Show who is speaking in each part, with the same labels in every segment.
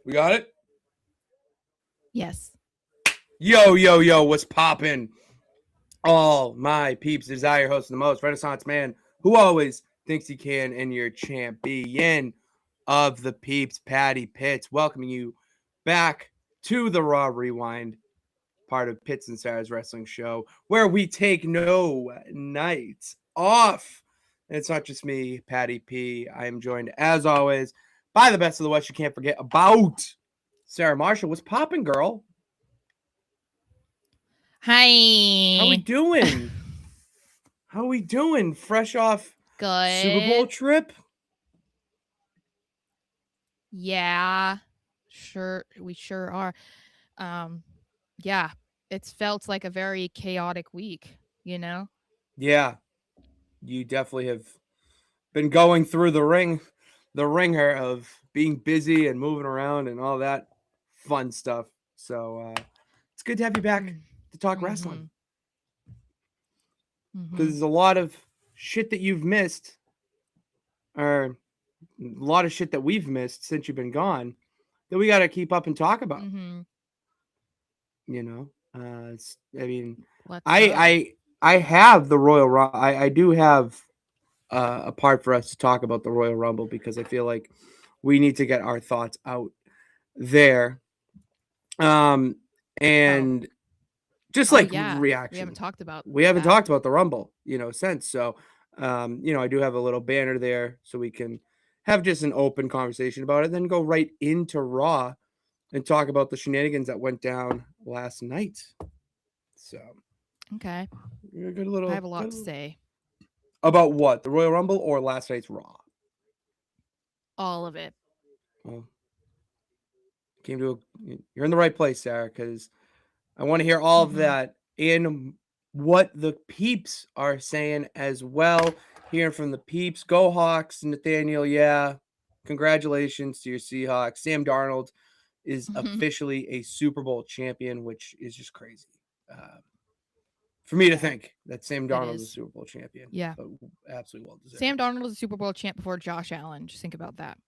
Speaker 1: We got it?
Speaker 2: Yes.
Speaker 1: Yo, what's poppin'? All my peeps, desire hosting the most Renaissance man who always thinks he can, and your champion of the peeps, Patty Pitts, welcoming you back to the Raw Rewind, part of Pitts and Sarah's wrestling show, where we take no nights off. And it's not just me, Patty P. I am joined, as always, by the best of the West. You can't forget about Sarah Marshall. What's poppin', girl?
Speaker 2: Hi.
Speaker 1: How we doing? How we doing? Fresh off
Speaker 2: Good.
Speaker 1: Super Bowl trip?
Speaker 2: Yeah. Sure. We sure are. Yeah. It's felt like a very chaotic week, you know?
Speaker 1: Yeah. You definitely have been going through the ringer of being busy and moving around and all that fun stuff. So it's good to have you back to talk wrestling. Because there's a lot of shit that you've missed, or a lot of shit that we've missed since you've been gone, that we got to keep up and talk about. You know, I mean, I have the Royal Rumble. I do have a part for us to talk about the Royal Rumble because I feel like we need to get our thoughts out there. And just like reaction,
Speaker 2: we haven't
Speaker 1: talked about the Rumble, since. So, I do have a little banner there so we can have just an open conversation about it, then go right into Raw and talk about the shenanigans that went down last night. So,
Speaker 2: okay,
Speaker 1: a good little.
Speaker 2: I have a lot to say
Speaker 1: about what, the Royal Rumble or last night's Raw.
Speaker 2: All of it.
Speaker 1: Well, you're in the right place, Sarah, because I want to hear all of that and what the peeps are saying as well. Hearing from the peeps. Go Hawks, Nathaniel. Yeah, congratulations to your Seahawks. Sam Darnold is officially a Super Bowl champion, which is just crazy. For me to think that Sam Darnold is a Super Bowl champion.
Speaker 2: Yeah.
Speaker 1: But absolutely well deserved.
Speaker 2: Sam Darnold was a Super Bowl champ before Josh Allen. Just think about that.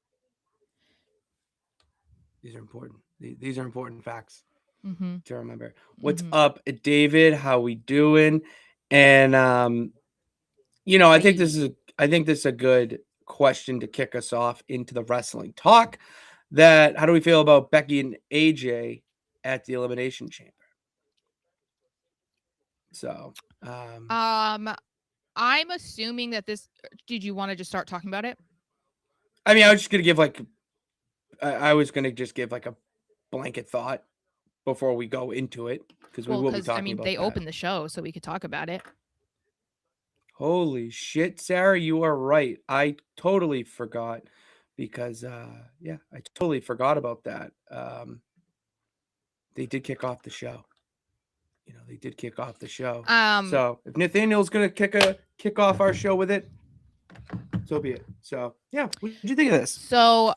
Speaker 1: These are important. These are important facts to remember. What's
Speaker 2: Mm-hmm.
Speaker 1: up, David? How we doing? And I think this is a good question to kick us off into the wrestling talk. How do we feel about Becky and AJ at the Elimination Chamber? So,
Speaker 2: I'm assuming that this. Did you want to just start talking about it?
Speaker 1: I mean, I was just gonna give I was gonna just give like a blanket thought before we go into it because we will be talking about
Speaker 2: they
Speaker 1: that.
Speaker 2: opened the show, so we could talk about it.
Speaker 1: Holy shit, Sarah, you are right. I totally forgot because I totally forgot about that. They did kick off the show. They did kick off the show. So if Nathaniel's gonna kick off our show with it, so be it. So yeah, what did you think of this?
Speaker 2: So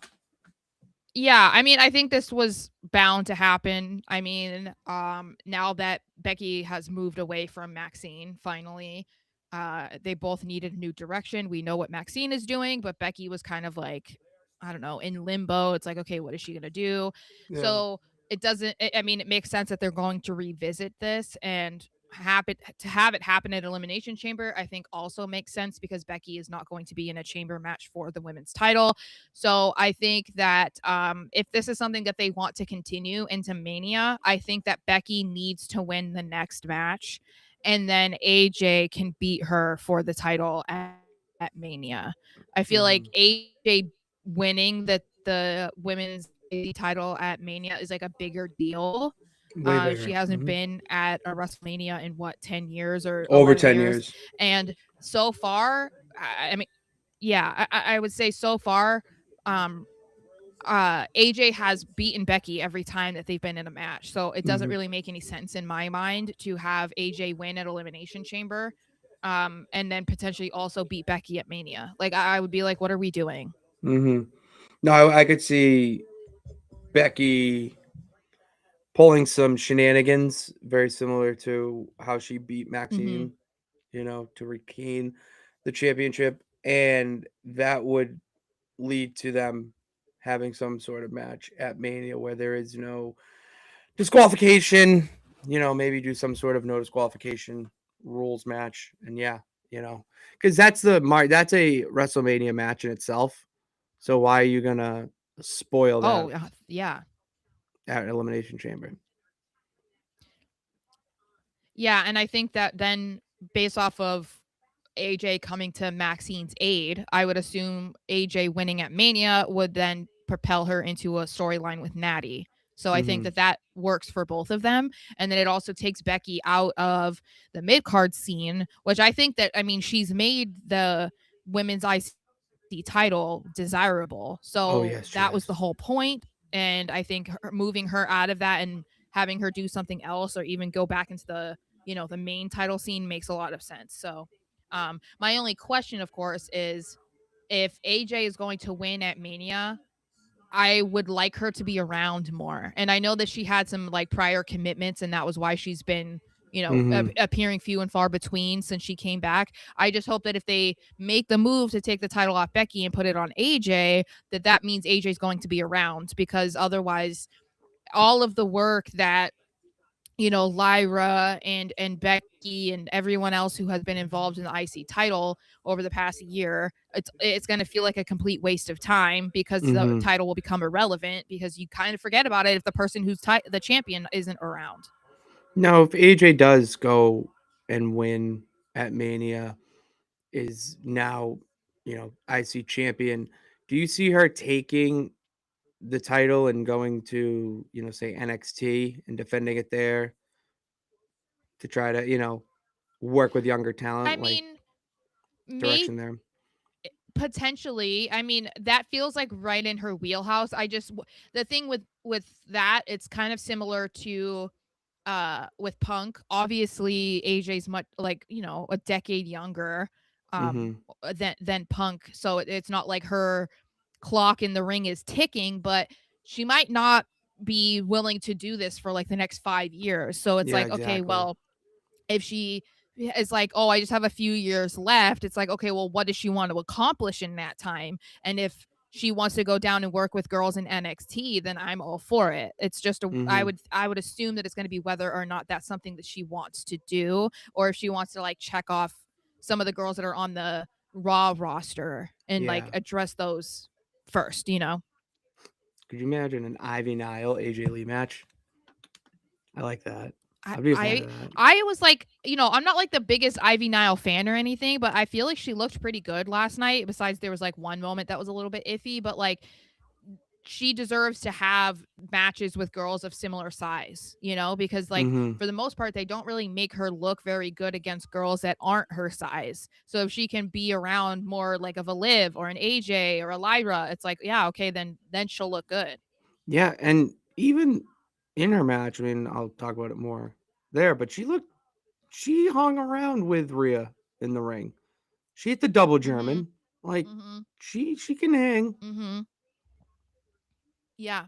Speaker 2: yeah, I mean, I think this was bound to happen. I mean, now that Becky has moved away from Maxine, finally, they both needed a new direction. We know what Maxine is doing, but Becky was kind of like, I don't know, in limbo. It's like, okay, what is she gonna do? Yeah. So it doesn't. I mean, it makes sense that they're going to revisit this and have it happen at Elimination Chamber. I think also makes sense because Becky is not going to be in a chamber match for the women's title. So I think that if this is something that they want to continue into Mania, I think that Becky needs to win the next match, and then AJ can beat her for the title at Mania. I feel like AJ winning the women's title at Mania is like a bigger deal. She hasn't been at a WrestleMania in 10 years or
Speaker 1: over 10 years.
Speaker 2: And so far, I mean, yeah, I would say so far, AJ has beaten Becky every time that they've been in a match. So it doesn't really make any sense in my mind to have AJ win at Elimination Chamber, and then potentially also beat Becky at Mania. Like I would be like, what are we doing?
Speaker 1: No, I could see Becky pulling some shenanigans very similar to how she beat Maxine, to regain the championship, and that would lead to them having some sort of match at Mania where there is no disqualification. Maybe do some sort of no disqualification rules match, and yeah, because that's a WrestleMania match in itself. So why are you gonna spoil that
Speaker 2: Oh, yeah.
Speaker 1: at Elimination Chamber?
Speaker 2: Yeah, and I think that then based off of AJ coming to Maxine's aid, I would assume AJ winning at Mania would then propel her into a storyline with Natty. So I think
Speaker 1: Mm-hmm.
Speaker 2: that works for both of them. And then it also takes Becky out of the mid card scene, which I think that, I mean, she's made the women's IC title desirable.
Speaker 1: Oh
Speaker 2: So
Speaker 1: yes, she
Speaker 2: that was
Speaker 1: has.
Speaker 2: the whole point. And I think moving her out of that and having her do something else or even go back into the main title scene makes a lot of sense. So my only question, of course, is if AJ is going to win at Mania, I would like her to be around more. And I know that she had some like prior commitments, and that was why she's been,
Speaker 1: Mm-hmm.
Speaker 2: appearing few and far between since she came back. I just hope that if they make the move to take the title off Becky and put it on AJ, that means AJ is going to be around, because otherwise, all of the work that Lyra and Becky and everyone else who has been involved in the IC title over the past year, it's going to feel like a complete waste of time, because the
Speaker 1: Mm-hmm.
Speaker 2: title will become irrelevant because you kind of forget about it if the person who's the champion isn't around.
Speaker 1: Now, if AJ does go and win at Mania, is now, IC champion, do you see her taking the title and going to, say NXT and defending it there to try to, work with younger
Speaker 2: I
Speaker 1: talent, like
Speaker 2: mean, maybe
Speaker 1: direction there?
Speaker 2: potentially. I mean, that feels like right in her wheelhouse. The thing with that, it's kind of similar to with Punk. Obviously AJ's much like, a decade younger
Speaker 1: Mm-hmm.
Speaker 2: than Punk, so it's not like her clock in the ring is ticking, but she might not be willing to do this for like the next 5 years. So it's
Speaker 1: Yeah,
Speaker 2: like, okay,
Speaker 1: exactly.
Speaker 2: well, if she is like, oh, I just have a few years left, it's like, okay, well, what does she want to accomplish in that time? And if she wants to go down and work with girls in NXT, then I'm all for it. It's just
Speaker 1: Mm-hmm.
Speaker 2: I would assume that it's going to be whether or not that's something that she wants to do, or if she wants to like check off some of the girls that are on the Raw roster and like
Speaker 1: Yeah.
Speaker 2: address those first.
Speaker 1: Could you imagine an Ivy Nile AJ Lee match? I like that.
Speaker 2: I
Speaker 1: I'd be a fan
Speaker 2: I
Speaker 1: of that.
Speaker 2: I was like, I'm not like the biggest Ivy Nile fan or anything, but I feel like she looked pretty good last night. Besides, there was like one moment that was a little bit iffy, but like she deserves to have matches with girls of similar size, because like
Speaker 1: Mm-hmm.
Speaker 2: for the most part, they don't really make her look very good against girls that aren't her size. So if she can be around more like of a Liv or an AJ or a Lyra, it's like, yeah, okay, then she'll look good.
Speaker 1: Yeah, and even in her match, I mean, I'll talk about it more there, but she hung around with Rhea in the ring. She hit the double
Speaker 2: Mhm.
Speaker 1: German. Like
Speaker 2: Mhm.
Speaker 1: she can hang.
Speaker 2: Mhm. Yeah.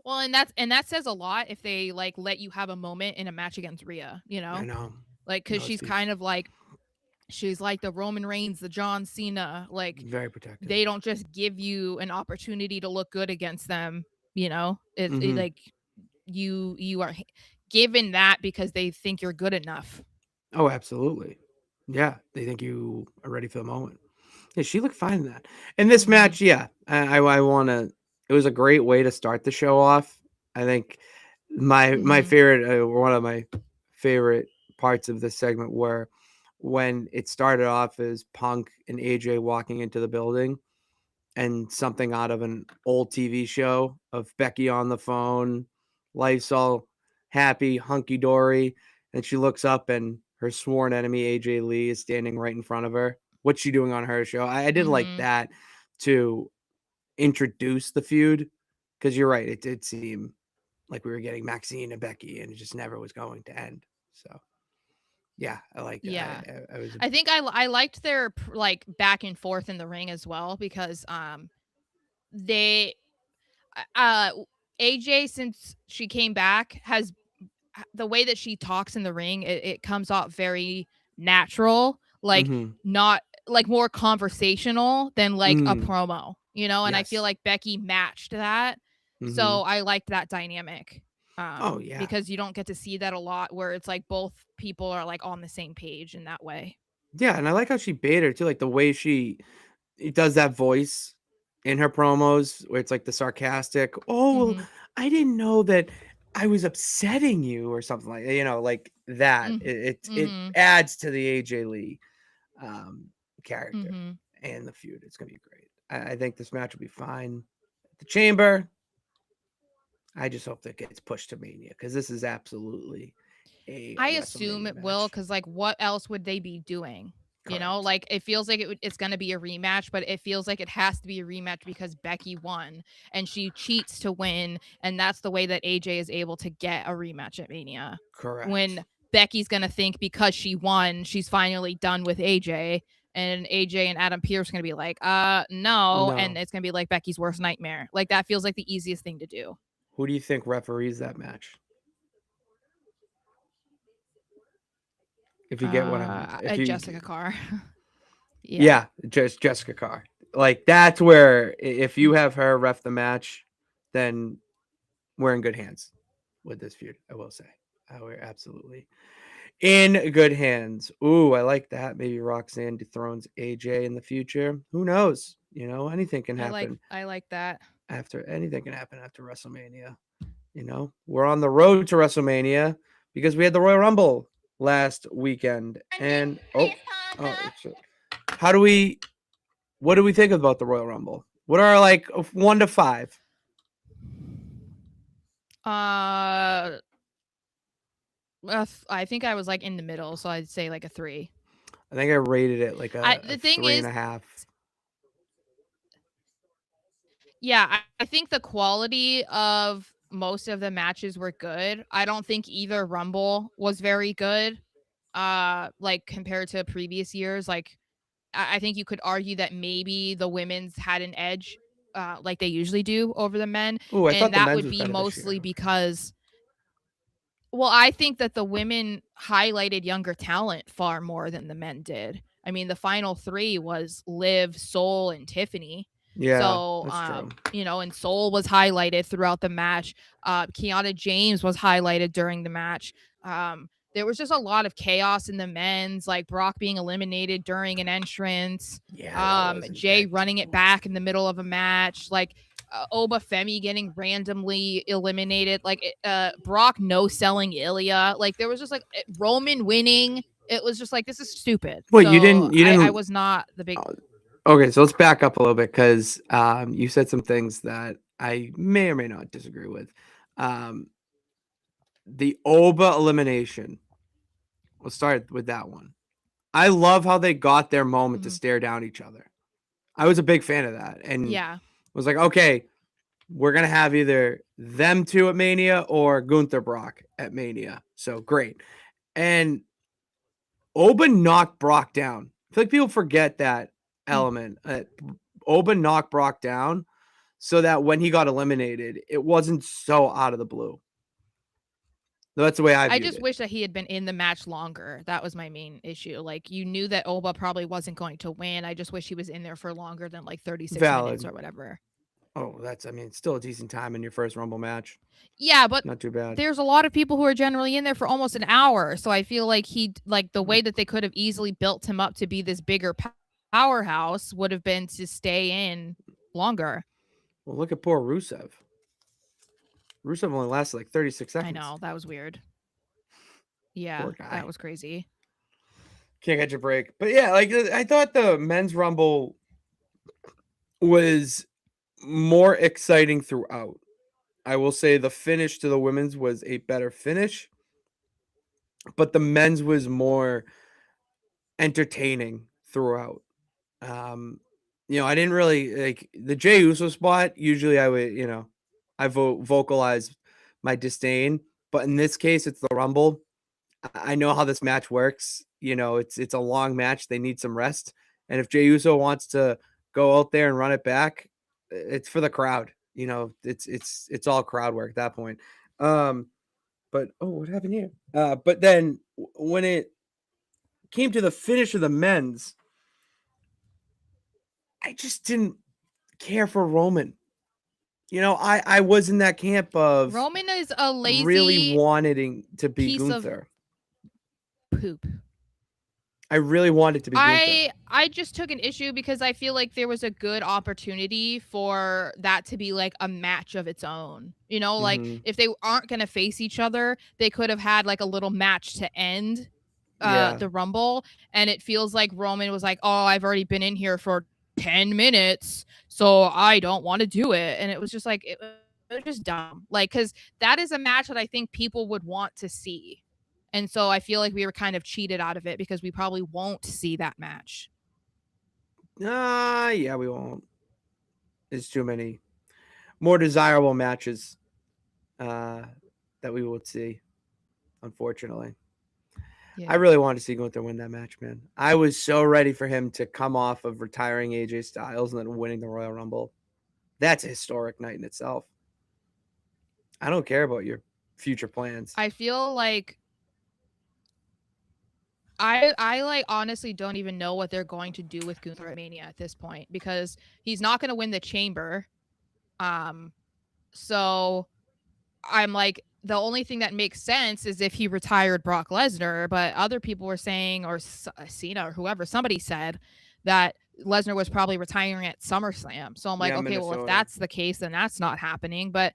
Speaker 2: Well, and that says a lot if they like let you have a moment in a match against Rhea.
Speaker 1: I know.
Speaker 2: Like cuz
Speaker 1: No, it
Speaker 2: she's
Speaker 1: speaks
Speaker 2: kind of like she's like the Roman Reigns, the John Cena, like
Speaker 1: very protective.
Speaker 2: they don't just give you an opportunity to look good against them. It's
Speaker 1: Mm-hmm.
Speaker 2: like you are given that because they think you're good enough.
Speaker 1: Oh, absolutely. Yeah, they think you are ready for the moment. Yeah, she looked fine in that. In this
Speaker 2: Mhm.
Speaker 1: match, yeah, I want to. It was a great way to start the show off. I think my
Speaker 2: Mhm.
Speaker 1: favorite, one of my favorite parts of this segment were when it started off as Punk and AJ walking into the building, and something out of an old TV show of Becky on the phone, life's all happy, hunky dory, and she looks up and her sworn enemy AJ Lee is standing right in front of her. What's she doing on her show? I did like
Speaker 2: Mhm.
Speaker 1: that to introduce the feud, because you're right, it did seem like we were getting Maxine and Becky, and it just never was going to end. So yeah, I liked it.
Speaker 2: Yeah.
Speaker 1: I was
Speaker 2: I think I liked their like back and forth in the ring as well, because they uh AJ, since she came back, has the way that she talks in the ring, it comes off very natural, like
Speaker 1: mm-hmm,
Speaker 2: not like more conversational than like a
Speaker 1: mm,
Speaker 2: promo. and I feel
Speaker 1: Yes.
Speaker 2: like Becky matched that.
Speaker 1: Hmm.
Speaker 2: So I liked that dynamic.
Speaker 1: Oh yeah.
Speaker 2: Because you don't get to see that a lot where it's like both people are like on the same page in that way.
Speaker 1: Yeah, and I like how she bait her too, like the way she it does that voice in her promos where it's like the sarcastic, "Oh, well,
Speaker 2: Mhm.
Speaker 1: I didn't know that I was upsetting you," or something like like that.
Speaker 2: Mm.
Speaker 1: It
Speaker 2: Mhm.
Speaker 1: adds to the AJ Lee um, character
Speaker 2: Mhm.
Speaker 1: and the feud. It's gonna be great. I think this match will be fine. The Chamber. I just hope that gets pushed to Mania because this is absolutely a
Speaker 2: I assume
Speaker 1: WrestleMania
Speaker 2: it will,
Speaker 1: match.
Speaker 2: cause like, what else would they be doing?
Speaker 1: Correct.
Speaker 2: Like, it feels like it's gonna be a rematch, but it feels like it has to be a rematch because Becky won, and she cheats to win, and that's the way that AJ is able to get a rematch at Mania.
Speaker 1: Correct.
Speaker 2: When Becky's gonna think because she won, she's finally done with AJ, and AJ and Adam Pearce are gonna be like, no," and
Speaker 1: No.
Speaker 2: it's gonna be like Becky's worst nightmare. Like, that feels like the easiest thing to do.
Speaker 1: Who do you think referees that match? If you get what I'm, if you,
Speaker 2: Jessica Carr. Yeah.
Speaker 1: yeah, just Jessica Carr. Like that's where if you have her ref the match, then we're in good hands with this feud. I will say, we're absolutely in good hands. Ooh, I like that. Maybe Roxanne dethrones AJ in the future. Who knows? Anything can happen
Speaker 2: I like that.
Speaker 1: after anything can happen after WrestleMania. We're on the road to WrestleMania because we had the Royal Rumble last weekend. And how do we what do we think about the Royal Rumble? What are like 1 to 5?
Speaker 2: Uh, I think I was like in the middle, so I'd say like a 3.
Speaker 1: I think I rated it like a
Speaker 2: The thing
Speaker 1: three and
Speaker 2: is,
Speaker 1: a half.
Speaker 2: yeah, I think the quality of most of the matches were good. I don't think either Rumble was very good. Like compared to previous years, like I think you could argue that maybe the women's had an edge, like they usually do over the men,
Speaker 1: Ooh, I thought
Speaker 2: and
Speaker 1: the
Speaker 2: that
Speaker 1: men's
Speaker 2: would
Speaker 1: was
Speaker 2: be
Speaker 1: better this
Speaker 2: mostly
Speaker 1: year.
Speaker 2: because well, I think that the women highlighted younger talent far more than the men did. I mean, the final 3 was Liv, Soul, and Tiffany.
Speaker 1: Yeah,
Speaker 2: So,
Speaker 1: that's true.
Speaker 2: and Soul was highlighted throughout the match. Kiana James was highlighted during the match. There was just a lot of chaos in the men's, like Brock being eliminated during an entrance,
Speaker 1: Yeah, that wasn't
Speaker 2: Jay
Speaker 1: that.
Speaker 2: running it back in the middle of a match. Like Oba Femi getting randomly eliminated, like Brock no selling Ilya, like there was just like Roman winning. It was just like this is stupid.
Speaker 1: Wait, you
Speaker 2: So
Speaker 1: didn't you
Speaker 2: I
Speaker 1: didn't
Speaker 2: was not the big.
Speaker 1: oh, okay, so let's back up a little bit because you said some things that I may or may not disagree with. Um, the Oba elimination. Let's start with that one. I love how they got their moment to
Speaker 2: Mhm.
Speaker 1: stare down each other. I was a big fan of that and
Speaker 2: Yeah,
Speaker 1: was like, okay, we're gonna have either them two at Mania or Gunther Brock at Mania. So great. And Oba knocked Brock down. I feel like people forget that
Speaker 2: mm.
Speaker 1: element. Oba knocked Brock down so that when he got eliminated, it wasn't so out of the blue. That's the way I
Speaker 2: I
Speaker 1: viewed
Speaker 2: just
Speaker 1: it.
Speaker 2: wish that he had been in the match longer. That was my main issue. Like you knew that Oba probably wasn't going to win. I just wish he was in there for longer than like 36 minutes
Speaker 1: Valid.
Speaker 2: or whatever.
Speaker 1: Oh, I mean, still a decent time in your first Rumble match.
Speaker 2: Yeah, but
Speaker 1: Not too bad.
Speaker 2: there's a lot of people who are generally in there for almost an hour. So I feel like the way that they could have easily built him up to be this bigger powerhouse would have been to stay in longer.
Speaker 1: Well, look at poor Rusev. Rusev only lasted like 36
Speaker 2: I
Speaker 1: seconds.
Speaker 2: know, that was weird. Yeah,
Speaker 1: Poor
Speaker 2: that
Speaker 1: guy.
Speaker 2: was crazy.
Speaker 1: Can't catch a break. But yeah, like I thought the men's Rumble was more exciting throughout. I will say the finish to the women's was a better finish, but the men's was more entertaining throughout. Um, I didn't really like the Jey Uso spot. Usually, I would, I vocalize my disdain, but in this case, it's the Rumble. I know how this match works. It's a long match. They need some rest, and if Jey Uso wants to go out there and run it back, it's for the crowd. It's all crowd work at that point. But what happened here? But then when it came to the finish of the men's, I just didn't care for Roman. You know, I was in that camp of
Speaker 2: Roman is a
Speaker 1: really
Speaker 2: lazy
Speaker 1: wanting to be
Speaker 2: piece of
Speaker 1: Gunther.
Speaker 2: poop.
Speaker 1: I really wanted to be Gunther.
Speaker 2: I just took an issue because I feel like there was a good opportunity for that to be like a match of its own. You know, like
Speaker 1: Mhm.
Speaker 2: if they aren't going to face each other, they could have had like a little match to end
Speaker 1: Yeah.
Speaker 2: the Rumble, and it feels like Roman was like, "Oh, I've already been in here for 10 minutes, so I don't want to do it." And it was just like it was just dumb. Like cuz that is a match that I think people would want to see. And so I feel like we were kind of cheated out of it because we probably won't see that match.
Speaker 1: Yeah, we won't. There's too many more desirable matches that we would see, unfortunately. I
Speaker 2: Yeah.
Speaker 1: really wanted to see Gunther win that match, man. I was so ready for him to come off of retiring AJ Styles and then winning the Royal Rumble. That's a historic night in itself. I don't care about your future plans.
Speaker 2: I feel like I like honestly don't even know what they're going to do with Gunther at Mania at this point because he's not going to win the chamber. So I'm like, the only thing that makes sense is if he retired Brock Lesnar, but other people were saying, or Cena or whoever, somebody said that Lesnar was probably retiring at SummerSlam. So I'm like,
Speaker 1: Yeah,
Speaker 2: okay, well, if
Speaker 1: Minnesota.
Speaker 2: that's the case, then that's not happening. But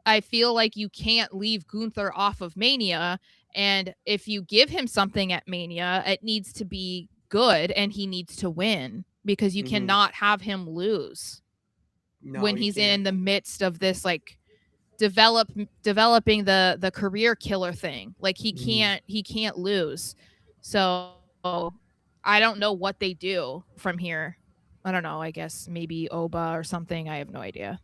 Speaker 2: I feel like you can't leave Gunther off of Mania. And if you give him something at Mania, it needs to be good and he needs to win because you
Speaker 1: Mhm.
Speaker 2: cannot have him lose
Speaker 1: No,
Speaker 2: when
Speaker 1: you
Speaker 2: he's
Speaker 1: can't.
Speaker 2: in the midst of this like developing the career killer thing. Like
Speaker 1: Mhm.
Speaker 2: he can't lose. So I don't know what they do from here. I don't know. I guess maybe Oba or something. I have no idea.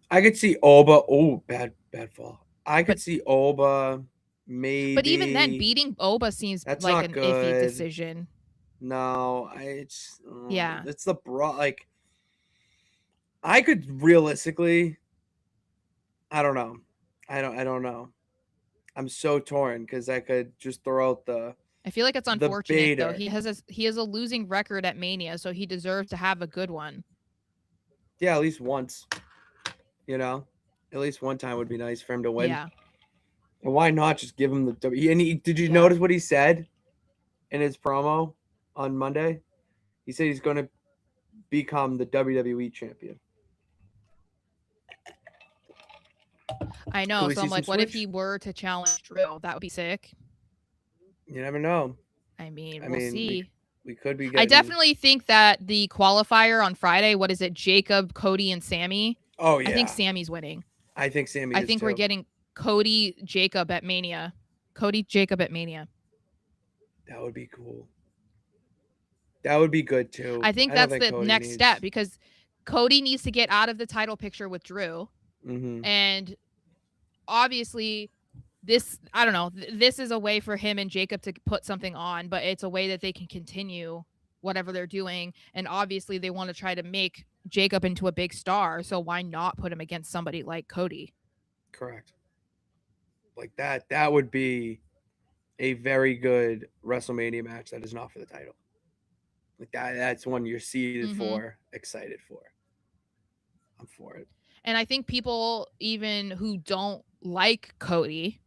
Speaker 1: I could see Oba. Oh, bad fall. I could
Speaker 2: But
Speaker 1: see Oba
Speaker 2: but even then,
Speaker 1: maybe.
Speaker 2: beating Oba seems
Speaker 1: That's
Speaker 2: like
Speaker 1: not
Speaker 2: an iffy
Speaker 1: good.
Speaker 2: decision.
Speaker 1: No,
Speaker 2: Yeah.
Speaker 1: it's the like I could realistically. I don't know. I don't know. I'm so torn because I could just throw out
Speaker 2: I feel like it's
Speaker 1: the
Speaker 2: unfortunate though.
Speaker 1: baiter.
Speaker 2: He has a losing record at Mania, so he deserves to have a good one.
Speaker 1: Yeah, at least once. You know, at least one time would be nice for him to win.
Speaker 2: Yeah.
Speaker 1: And why not just give him the W? And did you
Speaker 2: Yeah.
Speaker 1: notice what he said in his promo on Monday? He said he's going to become the WWE champion.
Speaker 2: I
Speaker 1: Could
Speaker 2: know.
Speaker 1: we
Speaker 2: So
Speaker 1: see
Speaker 2: I'm
Speaker 1: some
Speaker 2: like, what if
Speaker 1: switch?
Speaker 2: he were to challenge Drew? That would be sick.
Speaker 1: You never know.
Speaker 2: I mean,
Speaker 1: I
Speaker 2: we'll
Speaker 1: mean,
Speaker 2: see.
Speaker 1: we could be
Speaker 2: I
Speaker 1: getting.
Speaker 2: definitely think that the qualifier on Friday, what is it? Jacob, Cody, and Sammy.
Speaker 1: Oh
Speaker 2: I think
Speaker 1: yeah,
Speaker 2: Sammy's winning.
Speaker 1: I think Sammy
Speaker 2: I
Speaker 1: is
Speaker 2: think we're
Speaker 1: too.
Speaker 2: getting Cody, Jacob at Mania. Cody, Jacob at Mania.
Speaker 1: That would be cool. That would be good too.
Speaker 2: I think
Speaker 1: I don't
Speaker 2: that's
Speaker 1: think
Speaker 2: the
Speaker 1: Cody
Speaker 2: next
Speaker 1: needs.
Speaker 2: step because Cody needs to get out of the title picture with Drew.
Speaker 1: Mm-hmm.
Speaker 2: And obviously, I don't know, this is a way for him and Jacob to put something on, but it's a way that they can continue whatever they're doing. And obviously, they want to try to make Jacob into a big star. So why not put him against somebody like Cody?
Speaker 1: Correct. Like that would be a very good WrestleMania match that is not for the title. Like that's one you're seated for, excited for. I'm for it.
Speaker 2: And I think people even who don't like Cody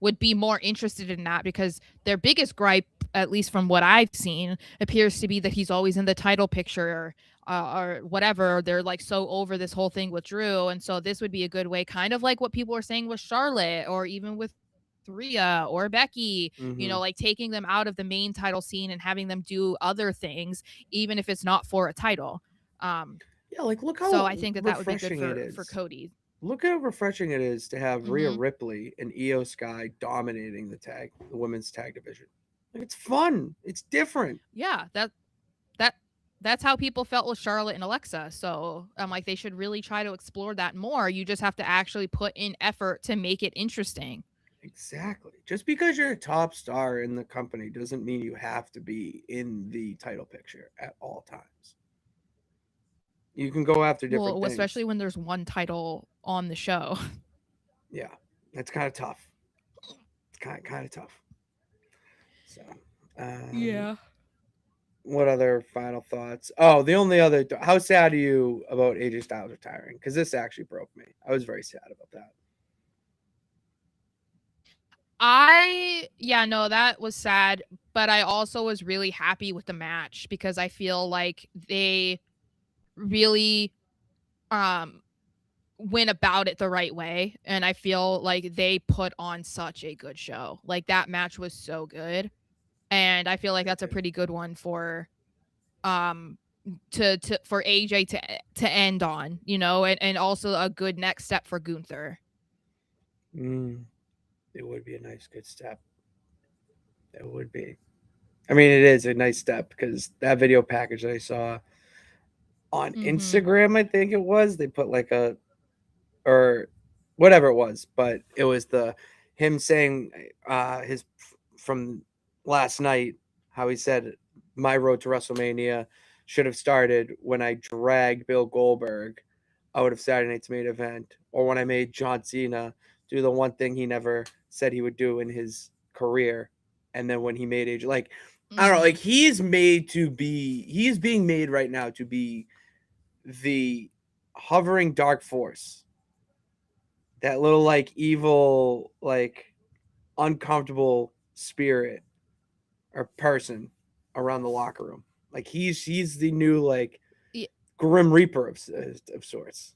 Speaker 2: would be more interested in that because their biggest gripe, at least from what I've seen, appears to be that he's always in the title picture or whatever. They're like so over this whole thing with Drew. And so this would be a good way, kind of like what people are saying with Charlotte or even with Rhea or Becky, you know, like taking them out of the main title scene and having them do other things, even if it's not for a title.
Speaker 1: Yeah, like look how
Speaker 2: So I think that would be good
Speaker 1: refreshing it is.
Speaker 2: for Cody.
Speaker 1: Look how refreshing it is to have Rhea Ripley and Io Sky dominating the women's tag division. Like it's fun. It's different.
Speaker 2: Yeah, that's how people felt with Charlotte and Alexa. So I'm like, they should really try to explore that more. You just have to actually put in effort to make it interesting.
Speaker 1: Exactly. Just because you're a top star in the company doesn't mean you have to be in the title picture at all times. You can go after different things.
Speaker 2: Especially when there's one title on the show.
Speaker 1: Yeah, that's kind of tough. It's kind of tough. So,
Speaker 2: yeah.
Speaker 1: what other final thoughts? Oh, the only other. How sad are you about AJ Styles retiring? Because this actually broke me. I was very sad about that.
Speaker 2: Yeah, no, that was sad, but I also was really happy with the match because I feel like they really um went about it the right way, and I feel like they put on such a good show. Like that match was so good, and I feel like that's a
Speaker 1: Agreed.
Speaker 2: pretty good one for um to for AJ to end on, and also a good next step for Gunther.
Speaker 1: Mm, it would be a nice, good step. It would be. I mean, it is a nice step because that video package that I saw on
Speaker 2: Mhm.
Speaker 1: Instagram, I think it was, they put like a or whatever it was, but it was the him saying his from last night how he said my road to WrestleMania should have started when I dragged Bill Goldberg out of Saturday Night's Main Event, or when I made John Cena do the one thing he never said he would do in his career, and then when he made age like I don't know, like
Speaker 2: Mhm.
Speaker 1: he's being made right now to be the hovering dark force, that little like evil, like uncomfortable spirit or person around the locker room. Like he's the new like
Speaker 2: Y-
Speaker 1: Grim Reaper of sorts.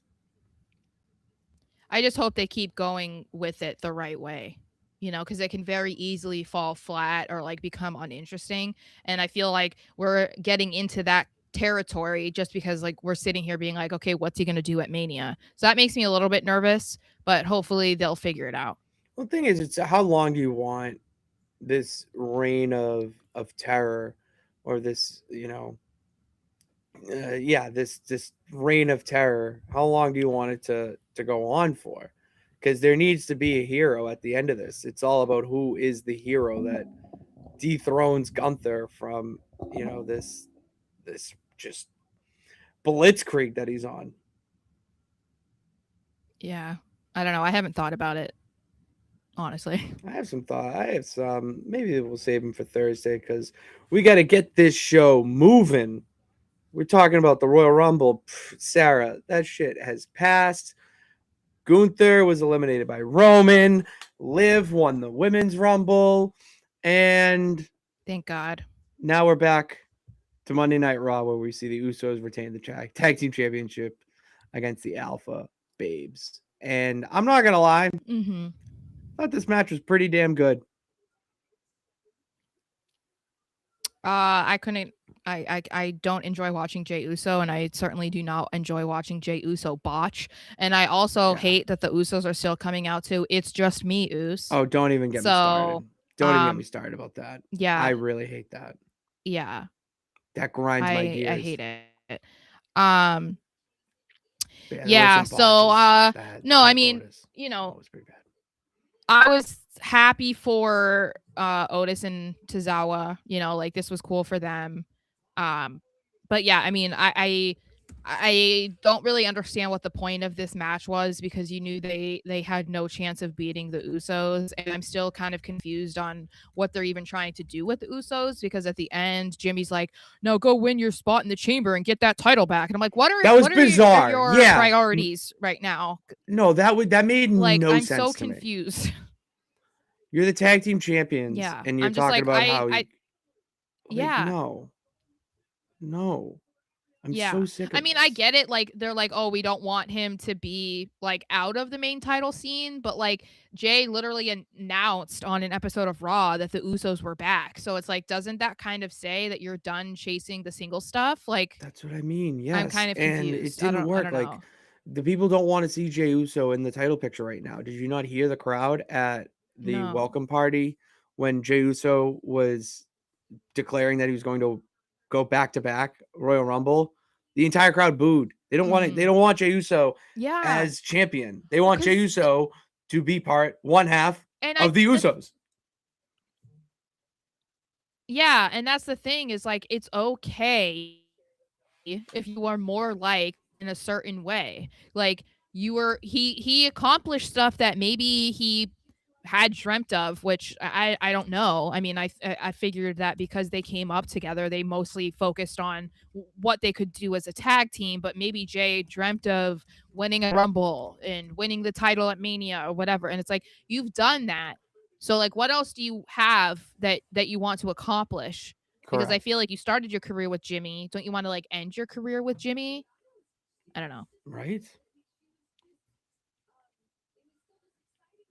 Speaker 2: I just hope they keep going with it the right way. Because it can very easily fall flat or like become uninteresting. And I feel like we're getting into that territory just because like we're sitting here being like, okay, what's he going to do at Mania? So that makes me a little bit nervous, but hopefully they'll figure it out.
Speaker 1: Well, the thing is, it's how long do you want this reign of terror, or this yeah, this reign of terror? How long do you want it to go on for? Because there needs to be a hero at the end of this. It's all about who is the hero that dethrones Gunther from this just blitzkrieg that he's on.
Speaker 2: Yeah. I don't know. I haven't thought about it, honestly.
Speaker 1: I have some thought. I have some. Maybe we'll save them for Thursday because we got to get this show moving. We're talking about the Royal Rumble. Sarah, that shit has passed. Gunther was eliminated by Roman. Liv won the Women's Rumble. And
Speaker 2: Thank God.
Speaker 1: now we're back to Monday Night Raw, where we see the Usos retain the tag team championship against the Alpha Babes. And I'm not going to lie,
Speaker 2: Mhm.
Speaker 1: I thought this match was pretty damn good.
Speaker 2: I couldn't. I don't enjoy watching Jey Uso, and I certainly do not enjoy watching Jey Uso botch. And I also
Speaker 1: Yeah.
Speaker 2: hate that the Usos are still coming out to "It's just me, Us."
Speaker 1: Oh, don't even get me started.
Speaker 2: So,
Speaker 1: Don't even get me
Speaker 2: um,
Speaker 1: started about that. I
Speaker 2: yeah,
Speaker 1: really hate that.
Speaker 2: yeah,
Speaker 1: That grinds my
Speaker 2: I
Speaker 1: gears.
Speaker 2: hate it. Um,
Speaker 1: Yeah, there were
Speaker 2: yeah.
Speaker 1: some
Speaker 2: So,
Speaker 1: botches that
Speaker 2: no, I
Speaker 1: by
Speaker 2: mean,
Speaker 1: Otis.
Speaker 2: you
Speaker 1: That
Speaker 2: know,
Speaker 1: was pretty bad.
Speaker 2: I was happy for Otis and Tozawa, like this was cool for them. Um but yeah, I mean, I don't really understand what the point of this match was because you knew they had no chance of beating the Usos, and I'm still kind of confused on what they're even trying to do with the Usos because at the end Jimmy's like, "No, go win your spot in the chamber and get that title back." And I'm like,
Speaker 1: That was
Speaker 2: what are
Speaker 1: bizarre.
Speaker 2: your
Speaker 1: Yeah.
Speaker 2: priorities right now?"
Speaker 1: No, that made
Speaker 2: Like
Speaker 1: no
Speaker 2: I'm so
Speaker 1: sense to me.
Speaker 2: confused.
Speaker 1: You're the tag team champions,
Speaker 2: Yeah.
Speaker 1: and you're
Speaker 2: I'm just
Speaker 1: talking
Speaker 2: like,
Speaker 1: about how
Speaker 2: I
Speaker 1: like
Speaker 2: yeah.
Speaker 1: no. I'm so
Speaker 2: Yeah.
Speaker 1: sick
Speaker 2: I
Speaker 1: of
Speaker 2: mean, I
Speaker 1: this.
Speaker 2: get it. Like, they're like, oh, we don't want him to be like out of the main title scene. But like, Jay literally announced on an episode of Raw that the Usos were back. So it's like, doesn't that kind of say that you're done chasing the single stuff? Like,
Speaker 1: That's what I mean.
Speaker 2: I'm
Speaker 1: Yes,
Speaker 2: kind of
Speaker 1: and it
Speaker 2: confused.
Speaker 1: didn't
Speaker 2: I
Speaker 1: work.
Speaker 2: don't
Speaker 1: Like
Speaker 2: know.
Speaker 1: the people don't want to see Jey Uso in the title picture right now. Did you not hear the crowd at the
Speaker 2: No.
Speaker 1: welcome party when Jey Uso was declaring that he was going to go back to back Royal Rumble? The entire crowd booed. They don't want it. They
Speaker 2: Mhm.
Speaker 1: don't want Jey Uso
Speaker 2: Yeah.
Speaker 1: as champion. They
Speaker 2: Well,
Speaker 1: want Jey
Speaker 2: cuz
Speaker 1: Uso to be one half
Speaker 2: and I
Speaker 1: of the
Speaker 2: the
Speaker 1: Usos.
Speaker 2: yeah, and that's the thing is like it's okay if you are more liked in a certain way. Like you were he accomplished stuff that maybe he had dreamt of, which I don't know. I mean, I figured that because they came up together, they mostly focused on what they could do as a tag team, but maybe Jay dreamt of winning a Rumble and winning the title at Mania or whatever. And it's like, you've done that. So like, what else do you have that you want to accomplish? Because I feel like you started your career with Jimmy. Don't you want to like end your career with Jimmy? I don't know.
Speaker 1: Right?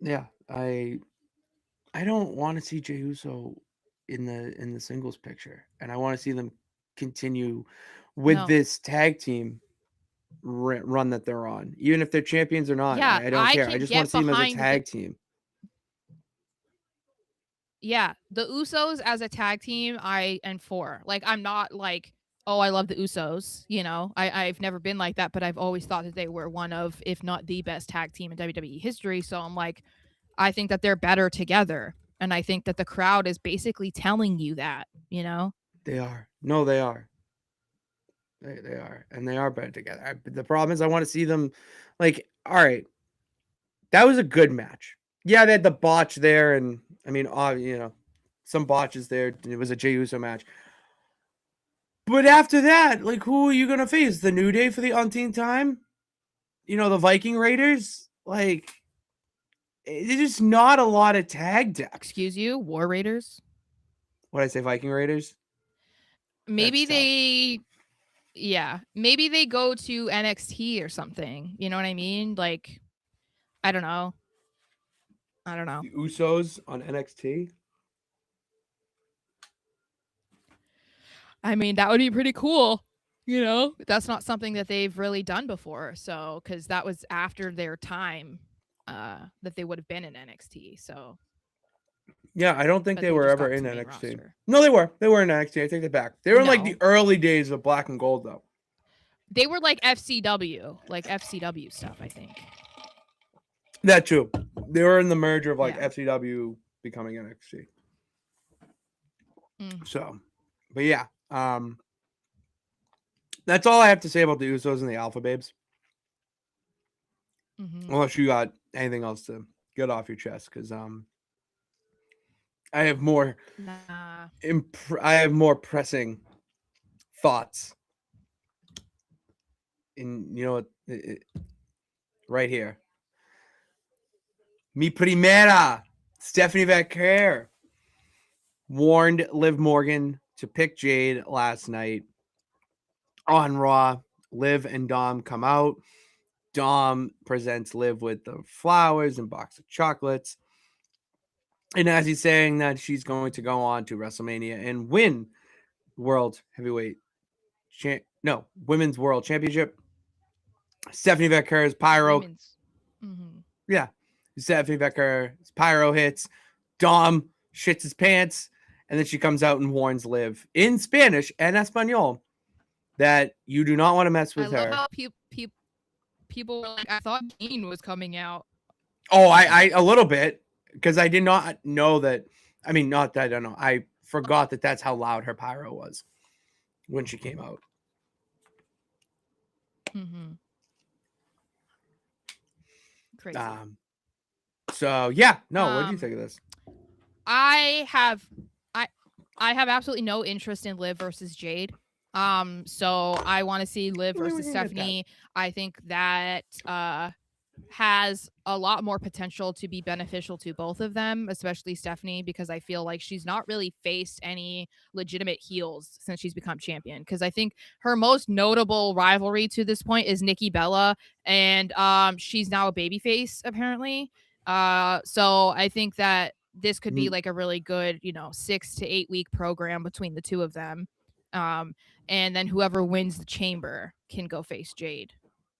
Speaker 1: Yeah, I don't want to see Jey Uso in the singles picture, and I want to see them continue with
Speaker 2: No.
Speaker 1: this tag team run that they're on, even if they're champions or not.
Speaker 2: Yeah,
Speaker 1: I don't care. I
Speaker 2: can
Speaker 1: just want
Speaker 2: get
Speaker 1: to see them as a
Speaker 2: behind
Speaker 1: tag team.
Speaker 2: Yeah, the Usos as a tag team, I am for. Like, I'm not like, oh, I love the Usos. You know, I've never been like that, but I've always thought that they were one of, if not the best tag team in WWE history. So I'm like, I think that they're better together. And I think that the crowd is basically telling you that, you know?
Speaker 1: They are. No, they are. They are. And they are better together. The problem is I want to see them like, all right, that was a good match. Yeah, they had the botch there, and I mean, you know, some botches there. It was a Jey Uso match. But after that, like, who are you gonna face? The New Day for the umpteenth time? You know, the Viking Raiders? Like, there's just not a lot of tag depth.
Speaker 2: Excuse you, War Raiders?
Speaker 1: What did I say, Viking Raiders?
Speaker 2: Maybe they, yeah, maybe they go to NXT or something. You know what I mean? Like, I don't know.
Speaker 1: The Usos on NXT?
Speaker 2: I mean, that would be pretty cool. You know, that's not something that they've really done before. So, because that was after their time that they would have been in NXT. So,
Speaker 1: yeah, I don't think they were ever in NXT.
Speaker 2: Roster.
Speaker 1: No, they were. They were in NXT. I take that back. They were in like the early days of Black and Gold, though.
Speaker 2: They were like FCW stuff, I think.
Speaker 1: That too. They were in the merger of like FCW becoming NXT. So, but yeah, that's all I have to say about the Usos and the Alpha Babes. Unless you got anything else to get off your chest, because I have more. I have more pressing thoughts. And you know what? Right here. Mi primera, Stephanie Vaquer warned Liv Morgan to pick Jade last night on Raw. Liv and Dom come out. Dom presents Liv with the flowers and box of chocolates. And as he's saying that, she's going to go on to WrestleMania and win World Heavyweight Women's World Championship. Stephanie Vaquer's pyro. Yeah. Stephanie Vaquer's pyro hits. Dom shits his pants. And then she comes out and warns Liv in Spanish and Espanol that you do not want to mess with her.
Speaker 2: I love how people were like, I thought Dean was coming out.
Speaker 1: Oh, I a little bit, because I did not know that. I mean, not that I don't know. I forgot that that's how loud her pyro was when she came out.
Speaker 2: Crazy.
Speaker 1: So yeah, no. What do you think of this?
Speaker 2: I have absolutely no interest in Liv versus Jade. So I want to see Liv versus Stephanie. I think that has a lot more potential to be beneficial to both of them, especially Stephanie, because I feel like she's not really faced any legitimate heels since she's become champion. Because I think her most notable rivalry to this point is Nikki Bella, and she's now a babyface apparently. So I think that this could be like a really good, 6 to 8 week program between the two of them. And then whoever wins the chamber can go face Jade.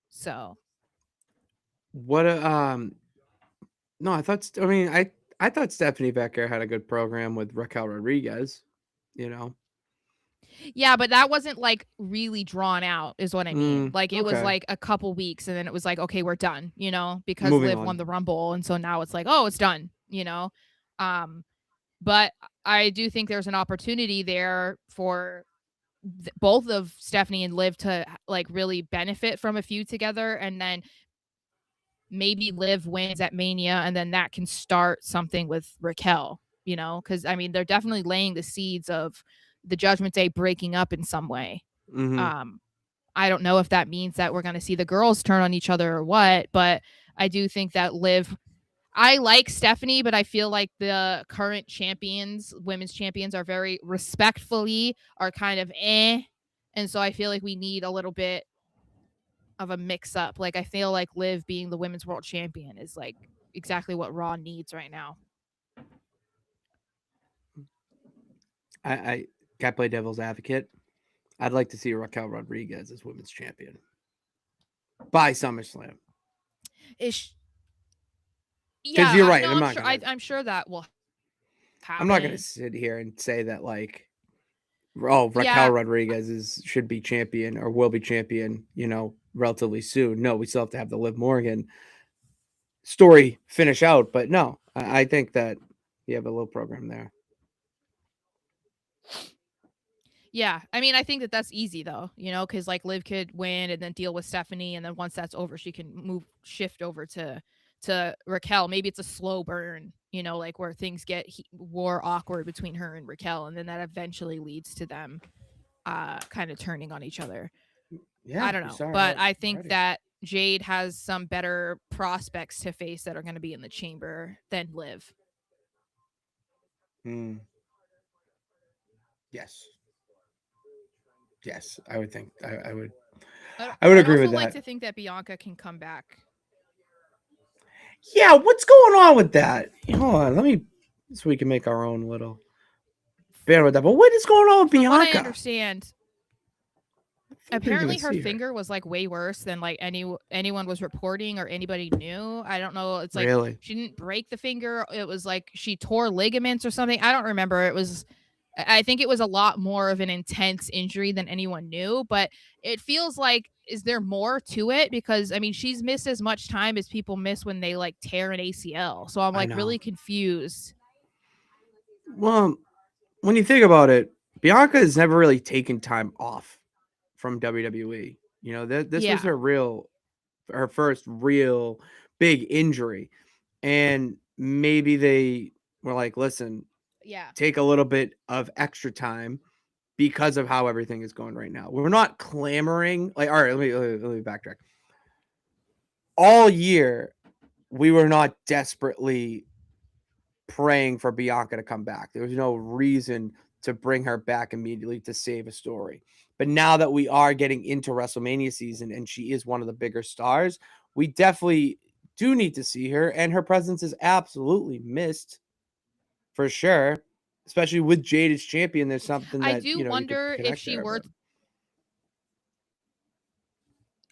Speaker 2: So
Speaker 1: what no, I thought Stephanie Vaquer had a good program with Raquel Rodriguez,
Speaker 2: Yeah, but that wasn't like really drawn out is what I mean. Like it was like a couple weeks and then it was like, okay, we're done, because Liv won the Rumble. And so now it's like, oh, it's done, but I do think there's an opportunity there for both of Stephanie and Liv to like really benefit from a feud together. And then maybe Liv wins at Mania, and then that can start something with Raquel, you know, because I mean, they're definitely laying the seeds of the Judgment Day breaking up in some way.
Speaker 1: Mm-hmm.
Speaker 2: I don't know if that means that we're going to see the girls turn on each other or what, but I do think that Liv. I like Stephanie, but I feel like the current champions, women's champions, are very respectfully are kind of and so I feel like we need a little bit of a mix up. Like I feel like Liv being the women's world champion is like exactly what Raw needs right now.
Speaker 1: I can't play devil's advocate. I'd like to see Raquel Rodriguez as women's champion by SummerSlam. Because you're right.
Speaker 2: I'm sure that will happen.
Speaker 1: I'm not going to sit here and say that like, oh, Raquel Rodriguez should be champion or will be champion, you know, relatively soon. No, we still have to have the Liv Morgan story finish out. But no, I think that you have a little program there.
Speaker 2: Yeah, I mean, I think that that's easy though, you know, because like Liv could win and then deal with Stephanie, and then once that's over, she can shift over to Raquel. Maybe it's a slow burn, you know, like where things get more awkward between her and Raquel, and then that eventually leads to them kind of turning on each other.
Speaker 1: Yeah,
Speaker 2: I don't know, but I think that Jade has some better prospects to face that are going to be in the chamber than Liv.
Speaker 1: Yes, I would think I would agree with that.
Speaker 2: I'd like to think that Bianca can come back.
Speaker 1: Yeah, what's going on with that? Hold on, let me, so we can make our own little band with that. But what is going on with Bianca?
Speaker 2: From what I understand, apparently her finger was like way worse than like anyone was reporting or anybody knew. I don't know. It's like
Speaker 1: really?
Speaker 2: She didn't break the finger. It was like she tore ligaments or something. I don't remember. I think it was a lot more of an intense injury than anyone knew, but it feels like, is there more to it? Because I mean, she's missed as much time as people miss when they like tear an ACL. So I'm like really confused.
Speaker 1: Well, when you think about it, Bianca has never really taken time off from WWE. You know, this was her first real big injury. And maybe they were like, listen, take a little bit of extra time because of how everything is going right now. We're not clamoring. Like, all right, let me backtrack. All year, we were not desperately praying for Bianca to come back. There was no reason to bring her back immediately to save a story. But now that we are getting into WrestleMania season and she is one of the bigger stars, we definitely do need to see her. And her presence is absolutely missed for sure. Especially with Jade as champion, there's something that
Speaker 2: I do wonder if she were.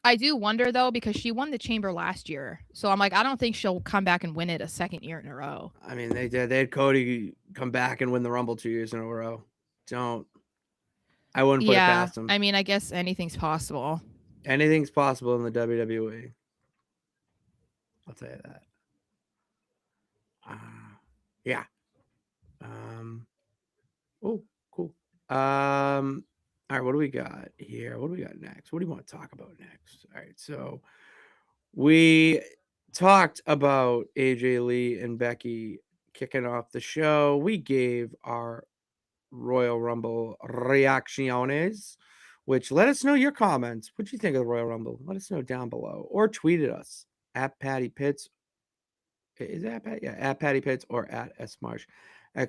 Speaker 2: I do wonder though, because she won the chamber last year, so I'm like, I don't think she'll come back and win it a second year in a row.
Speaker 1: I mean, they had Cody come back and win the Rumble 2 years in a row. I wouldn't put it past him.
Speaker 2: I mean, I guess anything's possible.
Speaker 1: Anything's possible in the WWE. I'll tell you that. Yeah. Oh, cool. All right, what do we got here? What do we got next? What do you want to talk about next? All right, so we talked about AJ Lee and Becky kicking off the show. We gave our Royal Rumble reacciones, which let us know your comments. What do you think of the Royal Rumble? Let us know down below or tweet at us at Patty Pitts. Is that Pat? Yeah, at Patty Pitts or at S Marsh.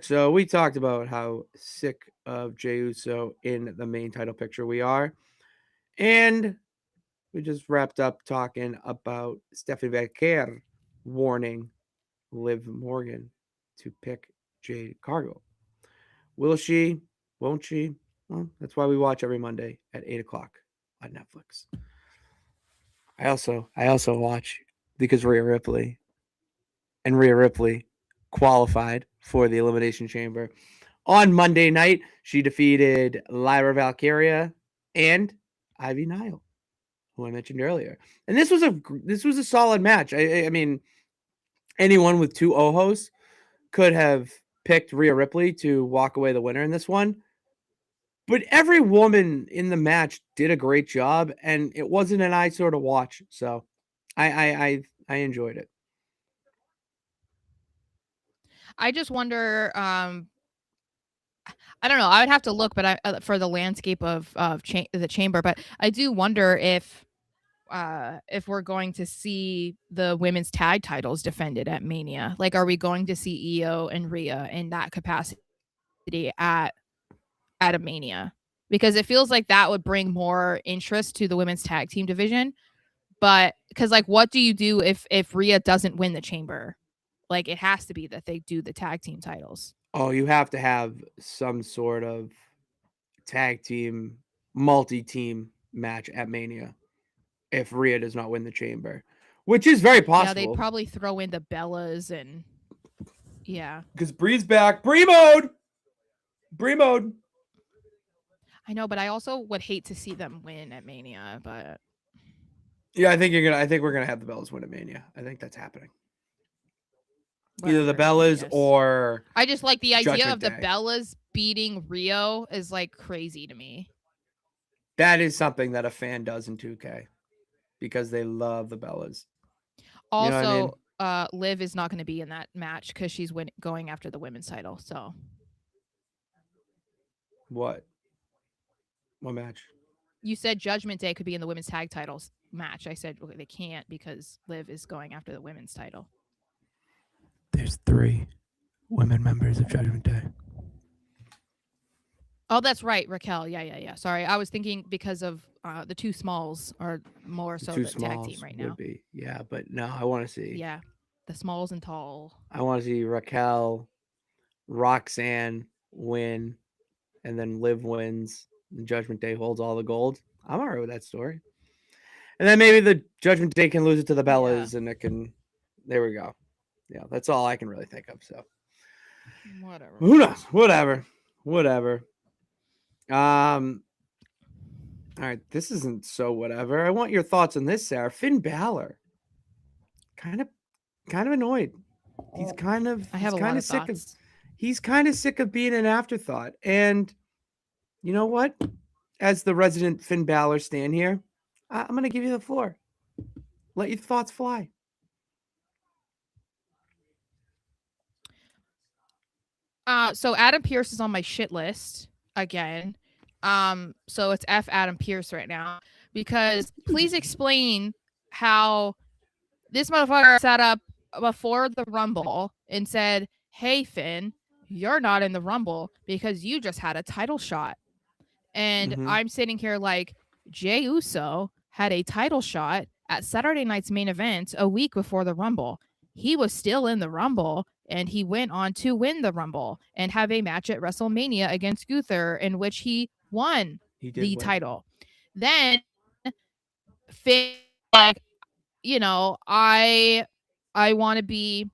Speaker 1: So we talked about how sick of Jey Uso in the main title picture we are. And we just wrapped up talking about Stephanie Vaquer warning Liv Morgan to pick Jade Cargill. Will she? Won't she? Well, that's why we watch every Monday at 8 o'clock on Netflix. I also watch because Rhea Ripley qualified for the Elimination Chamber. On Monday night, she defeated Lyra Valkyria and Ivy Nile, who I mentioned earlier. And this was a solid match. I mean, anyone with two Ohos could have picked Rhea Ripley to walk away the winner in this one. But every woman in the match did a great job, and it wasn't an eyesore to watch. So I I enjoyed it.
Speaker 2: I just wonder. I don't know. I would have to look, but for the landscape of the chamber. But I do wonder if we're going to see the women's tag titles defended at Mania. Like, are we going to see Io and Rhea in that capacity at a Mania? Because it feels like that would bring more interest to the women's tag team division. But because, like, what do you do if Rhea doesn't win the chamber? Like, it has to be that they do the tag team titles.
Speaker 1: Oh, you have to have some sort of tag team, multi-team match at Mania if Rhea does not win the chamber, which is very possible.
Speaker 2: Yeah, they'd probably throw in the Bellas and
Speaker 1: because Bree's back. Bree mode.
Speaker 2: I know, but I also would hate to see them win at Mania. But
Speaker 1: yeah, I think we're gonna have the Bellas win at Mania. I think that's happening. Either the Bellas or
Speaker 2: I just like the idea
Speaker 1: Judgment
Speaker 2: of the
Speaker 1: Day.
Speaker 2: Bellas beating Rio is like crazy to me.
Speaker 1: That is something that a fan does in 2K because they love the Bellas.
Speaker 2: Also,
Speaker 1: you know what I mean?
Speaker 2: Liv is not going to be in that match because she's going after the women's title. So
Speaker 1: what match?
Speaker 2: You said Judgment Day could be in the women's tag titles match. I said they can't because Liv is going after the women's title.
Speaker 1: There's 3 women members of Judgment Day.
Speaker 2: Oh, that's right, Raquel. Yeah. Sorry, I was thinking because of the 2 Smalls are more so the tag team right now.
Speaker 1: Would be. Yeah, but no, I want to see.
Speaker 2: Yeah, the Smalls and Tall.
Speaker 1: I want to see Raquel, Roxanne win, and then Liv wins. And Judgment Day holds all the gold. I'm alright with that story. And then maybe the Judgment Day can lose it to the Bellas, and it can. There we go. Yeah, that's all I can really think of. So,
Speaker 2: whatever.
Speaker 1: Who knows? Whatever. All right, this isn't so whatever. I want your thoughts on this, Sarah. Finn Balor, kind of annoyed. He's kind of.
Speaker 2: I have a lot of
Speaker 1: sick
Speaker 2: thoughts.
Speaker 1: He's kind of sick of being an afterthought. And you know what? As the resident Finn Balor stan here, I'm going to give you the floor. Let your thoughts fly.
Speaker 2: So Adam Pearce is on my shit list again. So it's F Adam Pearce right now because please explain how this motherfucker sat up before the Rumble and said, "Hey Finn, you're not in the Rumble because you just had a title shot." And I'm sitting here like, Jey Uso had a title shot at Saturday night's main event a week before the Rumble. He was still in the Rumble, and he went on to win the Rumble and have a match at WrestleMania against Gunther in which he won the title. Then Finn, like, you know, I want to be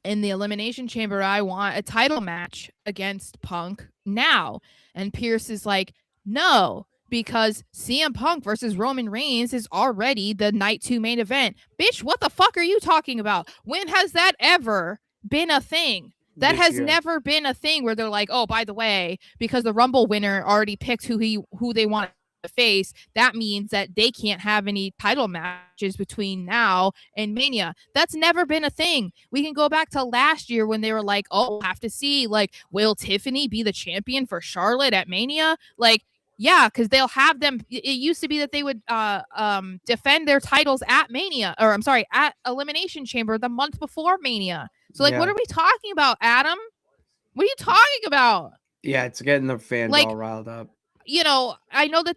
Speaker 2: in the Elimination Chamber. I want a title match against Punk now. And Pearce is like, no, because CM Punk versus Roman Reigns is already the night 2 main event. Bitch, what the fuck are you talking about? When has that ever been a thing? That has never been a thing where they're like, oh, by the way, because the Rumble winner already picked who they want to face, that means that they can't have any title matches between now and Mania. That's never been a thing. We can go back to last year when they were like, oh, we'll have to see, like, will Tiffany be the champion for Charlotte at Mania? Like, yeah, because they'll have them. It used to be that they would defend their titles at Mania, or I'm sorry, at Elimination Chamber the month before Mania. So, like, what are we talking about, Adam? What are you talking about?
Speaker 1: Yeah, it's getting the fans all riled up.
Speaker 2: You know, I know that.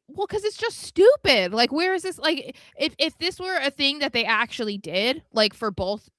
Speaker 2: Well, because it's just stupid. Like, where is this? Like, if this were a thing that they actually did, like, for both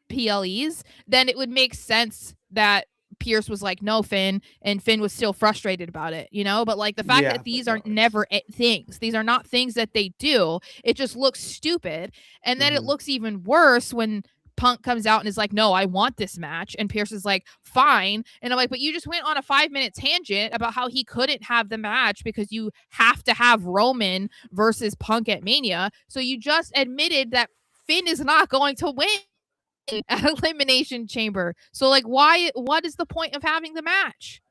Speaker 2: PLEs, then it would make sense that Pearce was like, no, Finn, and Finn was still frustrated about it, you know? But, like, the fact that these are never things, these are not things that they do, it just looks stupid. And then it looks even worse when Punk comes out and is like, no, I want this match. And Pearce is like, fine. And I'm like, but you just went on a 5-minute tangent about how he couldn't have the match because you have to have Roman versus Punk at Mania. So you just admitted that Finn is not going to win at Elimination Chamber. So, like, what is the point of having the match?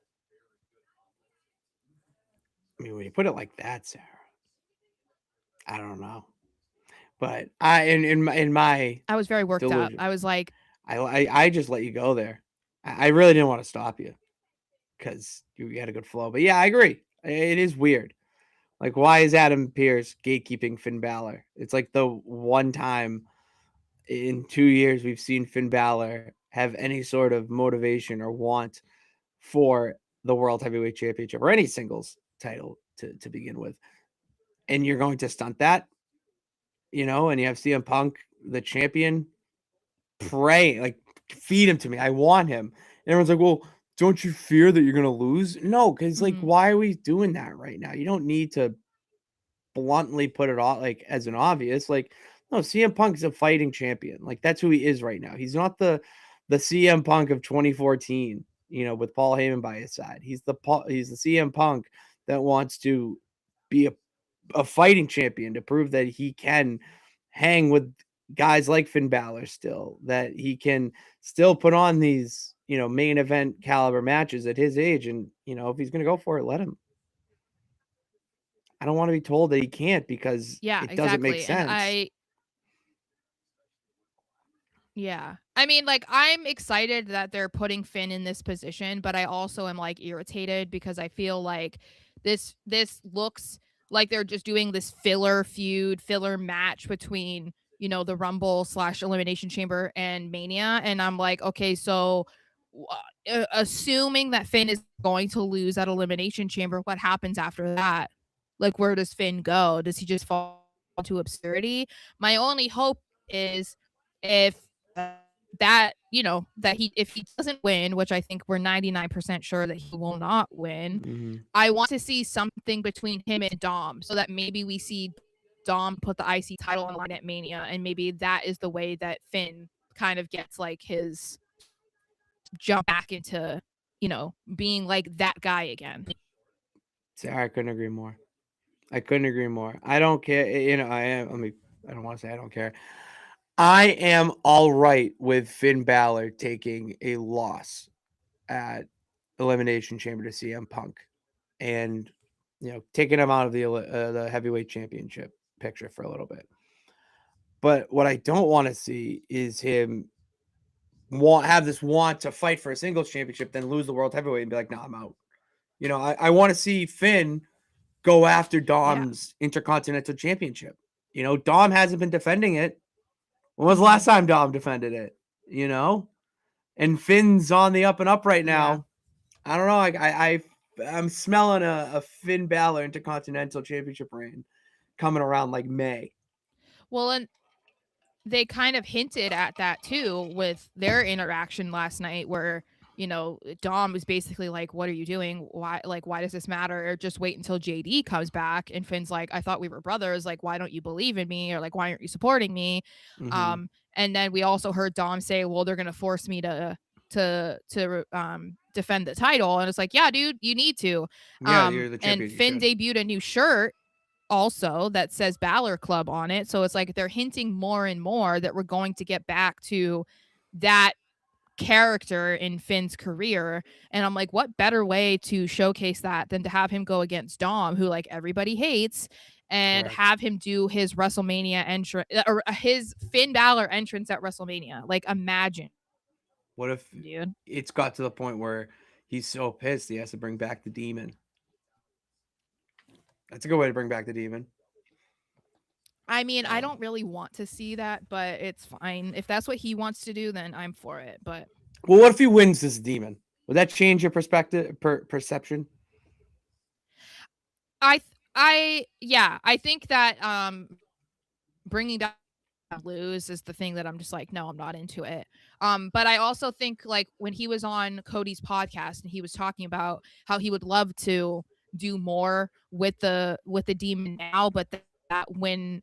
Speaker 1: I mean, when you put it like that, Sarah, I don't know. But in my
Speaker 2: I was very worked up.
Speaker 1: delusion,
Speaker 2: I was like,
Speaker 1: I just let you go there. I really didn't want to stop you because you had a good flow. But yeah, I agree. It is weird. Like, why is Adam Pearce gatekeeping Finn Balor? It's like the one time in 2 years we've seen Finn Balor have any sort of motivation or want for the World Heavyweight Championship or any singles title to begin with. And you're going to stunt that, and you have CM Punk, the champion, pray, like, feed him to me. I want him. And everyone's like, well, don't you fear that you're going to lose? No, because, like, why are we doing that right now? You don't need to bluntly put it all, like, as an obvious. Like, no, CM Punk is a fighting champion. Like, that's who he is right now. He's not the CM Punk of 2014, with Paul Heyman by his side. He's the CM Punk that wants to be a fighting champion to prove that he can hang with guys like Finn Balor still, that he can still put on these, main event caliber matches at his age. And, if he's going to go for it, let him. I don't want to be told that he can't because
Speaker 2: yeah,
Speaker 1: it doesn't make
Speaker 2: exactly.
Speaker 1: sense.
Speaker 2: Yeah. I mean, like, I'm excited that they're putting Finn in this position, but I also am like irritated because I feel like this looks like they're just doing this filler match between, the Rumble / Elimination Chamber and Mania. And I'm like, okay, so assuming that Finn is going to lose at Elimination Chamber, what happens after that? Like, where does Finn go? Does he just fall to absurdity? My only hope is if that if he doesn't win, which I think we're 99% sure that he will not win, I want to see something between him and Dom so that maybe we see Dom put the IC title on the line at Mania, and maybe that is the way that Finn kind of gets like his jump back into being like that guy again.
Speaker 1: Sarah, I couldn't agree more. I don't care. I don't want to say I don't care. I am all right with Finn Balor taking a loss at Elimination Chamber to CM Punk, and taking him out of the heavyweight championship picture for a little bit. But what I don't want to see is him have this want to fight for a singles championship, then lose the world heavyweight and be like, "No, I'm out." I want to see Finn go after Dom's Intercontinental Championship. Dom hasn't been defending it. When was the last time Dom defended it? And Finn's on the up and up right now. Yeah. I don't know. I'm smelling a Finn Balor Intercontinental Championship reign coming around like May.
Speaker 2: Well, and they kind of hinted at that too with their interaction last night where, Dom was basically like, what are you doing? Why does this matter? Or just wait until JD comes back. And Finn's like, I thought we were brothers. Like, why don't you believe in me? Or like, why aren't you supporting me? And then we also heard Dom say, well, they're going to force me to defend the title. And it's like, yeah, dude, you need to.
Speaker 1: Yeah, you're the champion.
Speaker 2: And Finn debuted a new shirt also that says Balor Club on it. So it's like they're hinting more and more that we're going to get back to that character in Finn's career. And I'm like, what better way to showcase that than to have him go against Dom, who like everybody hates, and have him do his WrestleMania entrance or his Finn Balor entrance at WrestleMania. Like, imagine.
Speaker 1: What if it's got to the point where he's so pissed he has to bring back the Demon? That's a good way to bring back the Demon.
Speaker 2: I mean, I don't really want to see that, but it's fine. If that's what he wants to do, then I'm for it. But
Speaker 1: well, what if he wins this Demon? Would that change your perception?
Speaker 2: I think that bringing down lose is the thing that I'm just like, no, I'm not into it. But I also think like when he was on Cody's podcast and he was talking about how he would love to do more with the Demon now, but that when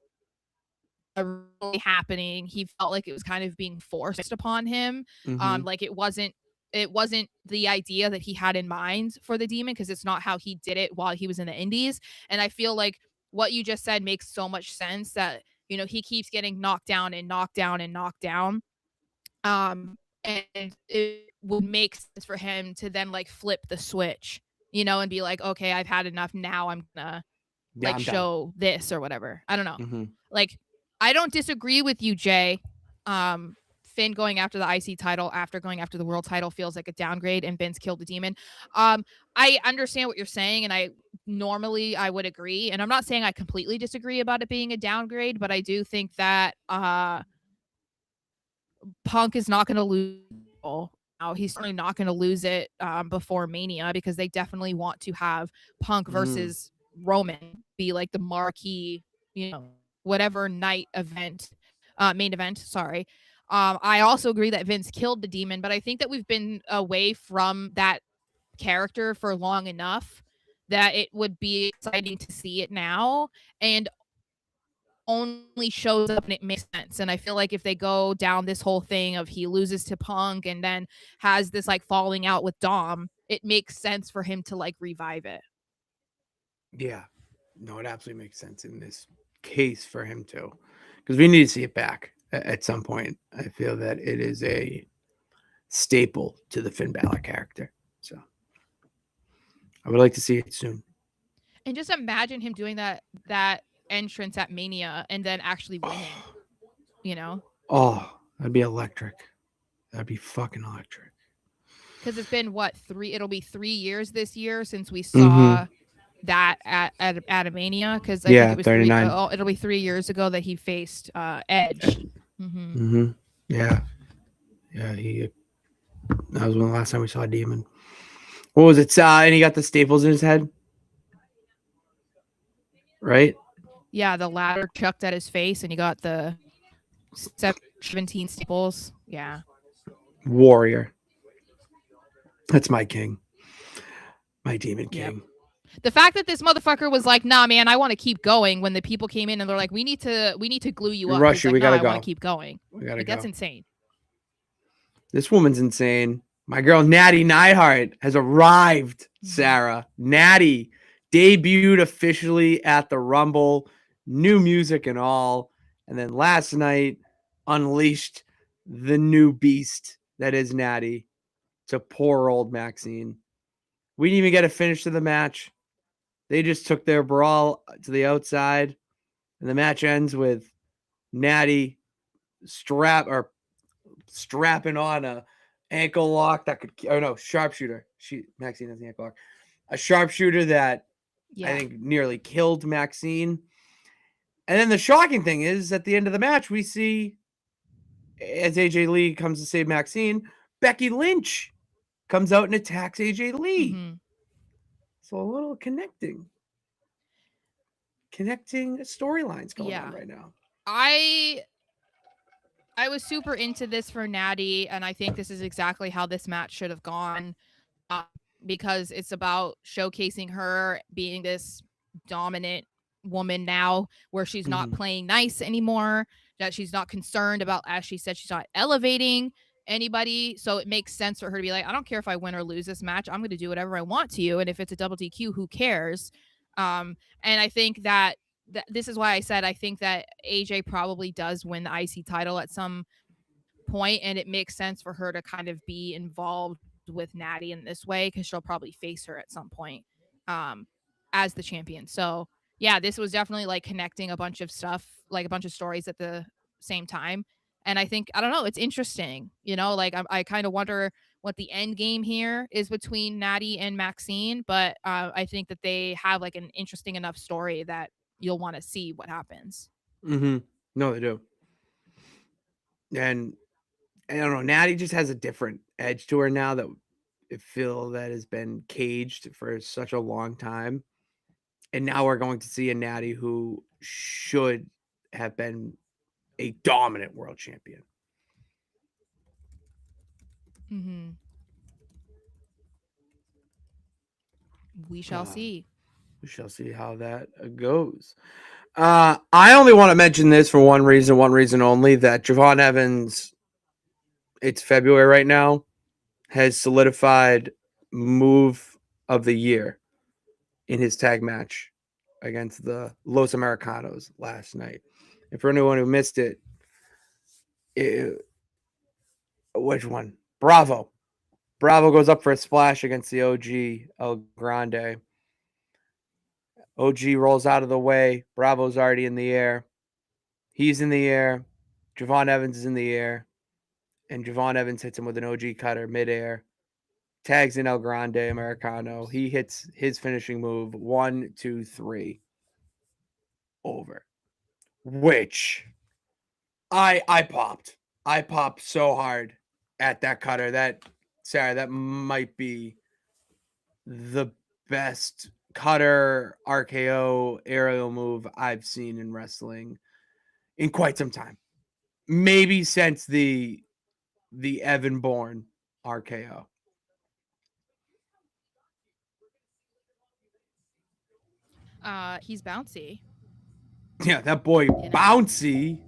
Speaker 2: really happening, he felt like it was kind of being forced upon him. Like it wasn't the idea that he had in mind for the Demon, because it's not how he did it while he was in the Indies. And I feel like what you just said makes so much sense, that he keeps getting knocked down and knocked down and knocked down. And it would make sense for him to then like flip the switch, and be like, okay, I've had enough. Now I'm gonna show this or whatever. I don't know. Like, I don't disagree with you, Jay. Finn going after the IC title after going after the world title feels like a downgrade, and Vince killed the demon. I understand what you're saying, and I would agree. And I'm not saying I completely disagree about it being a downgrade, but I do think that Punk is not going to lose. Now he's certainly not going to lose it before Mania, because they definitely want to have Punk versus Roman be like the marquee, whatever night event, main event. Sorry. I also agree that Vince killed the demon, but I think that we've been away from that character for long enough that it would be exciting to see it now, and only shows up and it makes sense. And I feel like if they go down this whole thing of he loses to Punk and then has this like falling out with Dom, it makes sense for him to like revive it.
Speaker 1: Yeah. No, it absolutely makes sense in this case for him to, because we need to see it back at some point. I feel that it is a staple to the Finn Balor character. So I would like to see it soon.
Speaker 2: And just imagine him doing that entrance at Mania and then actually winning.
Speaker 1: Oh, that'd be electric. That'd be fucking electric.
Speaker 2: Because it's been it'll be 3 years this year since we saw that at Mania, because I think it was
Speaker 1: 39.
Speaker 2: It'll be 3 years ago that he faced Edge.
Speaker 1: Yeah, that was when the last time we saw a demon. What was it? And he got the staples in his head, right?
Speaker 2: Yeah, the ladder chucked at his face, and he got the 17 staples. Yeah.
Speaker 1: Warrior. That's my king. My demon king.
Speaker 2: Yep. The fact that this motherfucker was like, "Nah, man, I want to keep going," when the people came in and they're like, "We need to glue you up."
Speaker 1: Rush you.
Speaker 2: Like,
Speaker 1: we gotta
Speaker 2: go.
Speaker 1: I
Speaker 2: want to keep going.
Speaker 1: We gotta go.
Speaker 2: That's insane.
Speaker 1: This woman's insane. My girl Natty Neidhart has arrived. Sarah, Natty debuted officially at the Rumble, new music and all, and then last night unleashed the new beast that is Natty to poor old Maxine. We didn't even get a finish to the match. They just took their brawl to the outside, and the match ends with Natty strapping on a ankle lock that could, sharpshooter. Maxine has the ankle lock. A sharpshooter that I think nearly killed Maxine. And then the shocking thing is, at the end of the match, we see, as AJ Lee comes to save Maxine, Becky Lynch comes out and attacks AJ Lee. So a little connecting storylines going on right now.
Speaker 2: I was super into this for Natty, and I think this is exactly how this match should have gone, because it's about showcasing her being this dominant woman now, where she's not playing nice anymore, that she's not concerned about, as she said, she's not elevating anybody. So it makes sense for her to be like, I don't care if I win or lose this match, I'm going to do whatever I want to you, and if it's a double DQ, who cares? And I think that this is why I said I think that AJ probably does win the IC title at some point, and it makes sense for her to kind of be involved with Natty in this way, because she'll probably face her at some point as the champion. So yeah, this was definitely like connecting a bunch of stuff, like a bunch of stories at the same time. And I think, I don't know, it's interesting, like I kind of wonder what the end game here is between Natty and Maxine, but I think that they have like an interesting enough story that you'll want to see what happens.
Speaker 1: No, they do. And I don't know, Natty just has a different edge to her now that I feel that has been caged for such a long time. And now we're going to see a Natty who should have been a dominant world champion.
Speaker 2: We shall see.
Speaker 1: We shall see how that goes. I only want to mention this for one reason only, that Javon Evans, it's February right now, has solidified move of the year in his tag match against the Los Americanos last night. And for anyone who missed it, which one? Bravo. Bravo goes up for a splash against the OG El Grande. OG rolls out of the way. Bravo's already in the air. He's in the air. Javon Evans is in the air. And Javon Evans hits him with an OG cutter midair. Tags in El Grande Americano. He hits his finishing move 1, 2, 3 over. Which I popped. I popped so hard at that cutter. That might be the best cutter RKO aerial move I've seen in wrestling in quite some time. Maybe since the Evan Bourne RKO.
Speaker 2: He's bouncy.
Speaker 1: Yeah, that boy bouncy.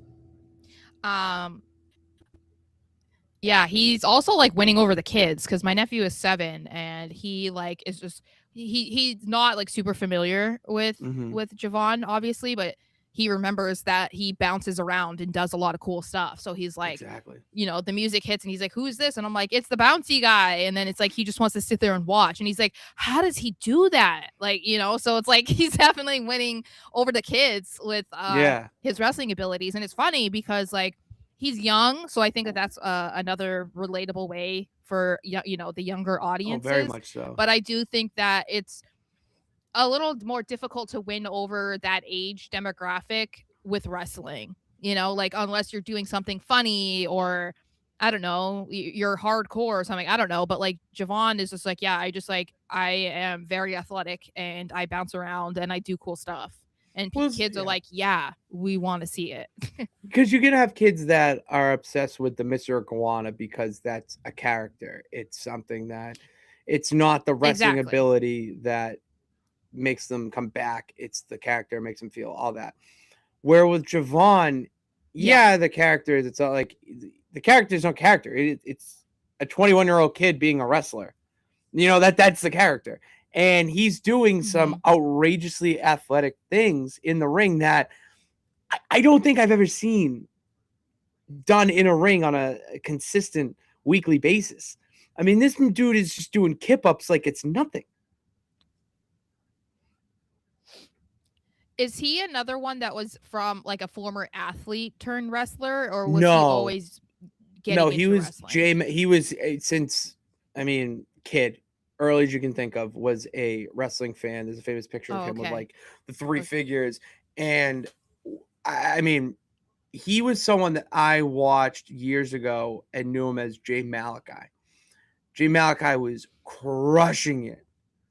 Speaker 2: Yeah, he's also like winning over the kids because my nephew is 7 and he like is just he's not like super familiar with Javon, obviously, but he remembers that he bounces around and does a lot of cool stuff. So he's like,
Speaker 1: exactly,
Speaker 2: the music hits and he's like, "Who's this?" And I'm like, "It's the bouncy guy." And then it's like he just wants to sit there and watch. And he's like, "How does he do that?" Like, so it's like he's definitely winning over the kids with his wrestling abilities. And it's funny because like he's young, so I think that that's another relatable way for the younger audiences.
Speaker 1: Oh, very much so.
Speaker 2: But I do think that it's a little more difficult to win over that age demographic with wrestling. Like unless you're doing something funny or I don't know, you're hardcore or something. I don't know, but like Javon is just like, yeah, I am very athletic and I bounce around and I do cool stuff. And kids are like, yeah, we want to see it.
Speaker 1: Because you're going to have kids that are obsessed with the Mr. Iguana because that's a character. It's something that it's not the wrestling ability that makes them come back. It's the character makes them feel all that. Where with Javon, the characters, it's not like the character is no character. It's a 21-year-old kid being a wrestler. That's the character. And he's doing some outrageously athletic things in the ring that I don't think I've ever seen done in a ring on a consistent weekly basis. I mean, this dude is just doing kip-ups like it's nothing.
Speaker 2: Is he another one that was from like a former athlete turned wrestler, or was he always getting into wrestling?
Speaker 1: He was since, kid, early as you can think of, was a wrestling fan. There's a famous picture of him with like the 3 figures. And I mean, he was someone that I watched years ago and knew him as Jay Malachi. Jay Malachi was crushing it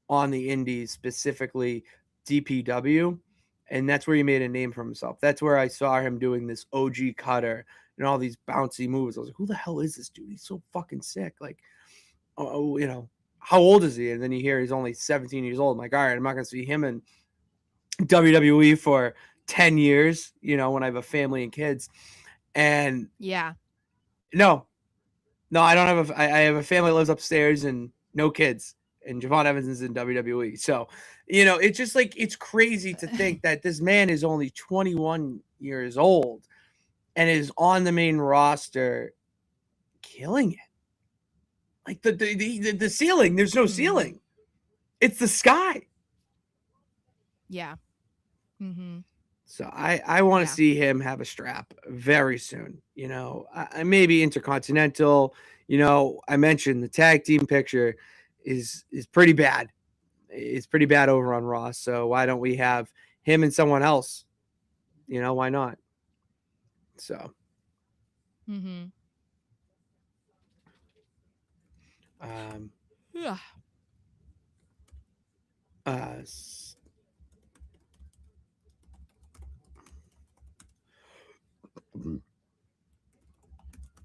Speaker 1: on the indies, specifically DPW. And that's where he made a name for himself. That's where I saw him doing this OG cutter and all these bouncy moves. I was like, who the hell is this dude? He's so fucking sick. Like, how old is he? And then you hear he's only 17 years old. I'm like, all right, I'm not going to see him in WWE for 10 years, when I have a family and kids. And no, I don't have I have a family that lives upstairs and no kids. And Javon Evans is in WWE. So, it's just like, it's crazy to think that this man is only 21 years old and is on the main roster killing it. Like the ceiling, there's no ceiling. It's the sky.
Speaker 2: Yeah.
Speaker 1: So I want to see him have a strap very soon. Maybe Intercontinental. I mentioned the tag team picture is pretty bad. It's pretty bad over on Raw. So why don't we have him and someone else? Why not? So.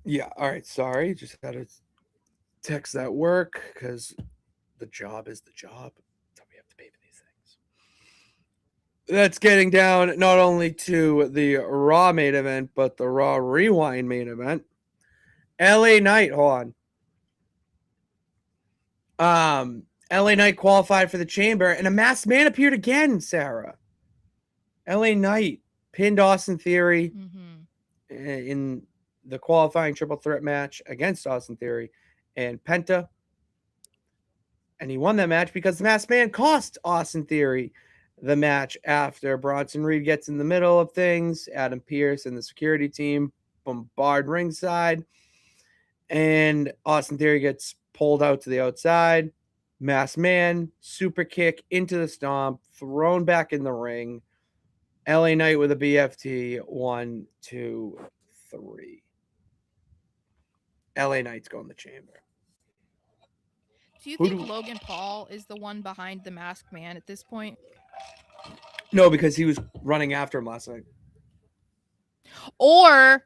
Speaker 1: Yeah. All right. Sorry. Just had to text that work because the job is the job. So we have to pay for these things. That's getting down not only to the Raw main event, but the Raw Rewind main event. LA Knight, hold on. LA Knight qualified for the Chamber, and a masked man appeared again, Sarah. LA Knight pinned Austin Theory in the qualifying triple threat match against Austin Theory and Penta. And he won that match because the masked man cost Austin Theory the match after. Bronson Reed gets in the middle of things. Adam Pearce and the security team bombard ringside. And Austin Theory gets pulled out to the outside. Masked Man, super kick into the stomp, thrown back in the ring. LA Knight with a BFT. 1, 2, 3. LA Knight's going the chamber.
Speaker 2: Do you think Logan Paul is the one behind the Masked Man at this point?
Speaker 1: No, because he was running after him last night.
Speaker 2: Or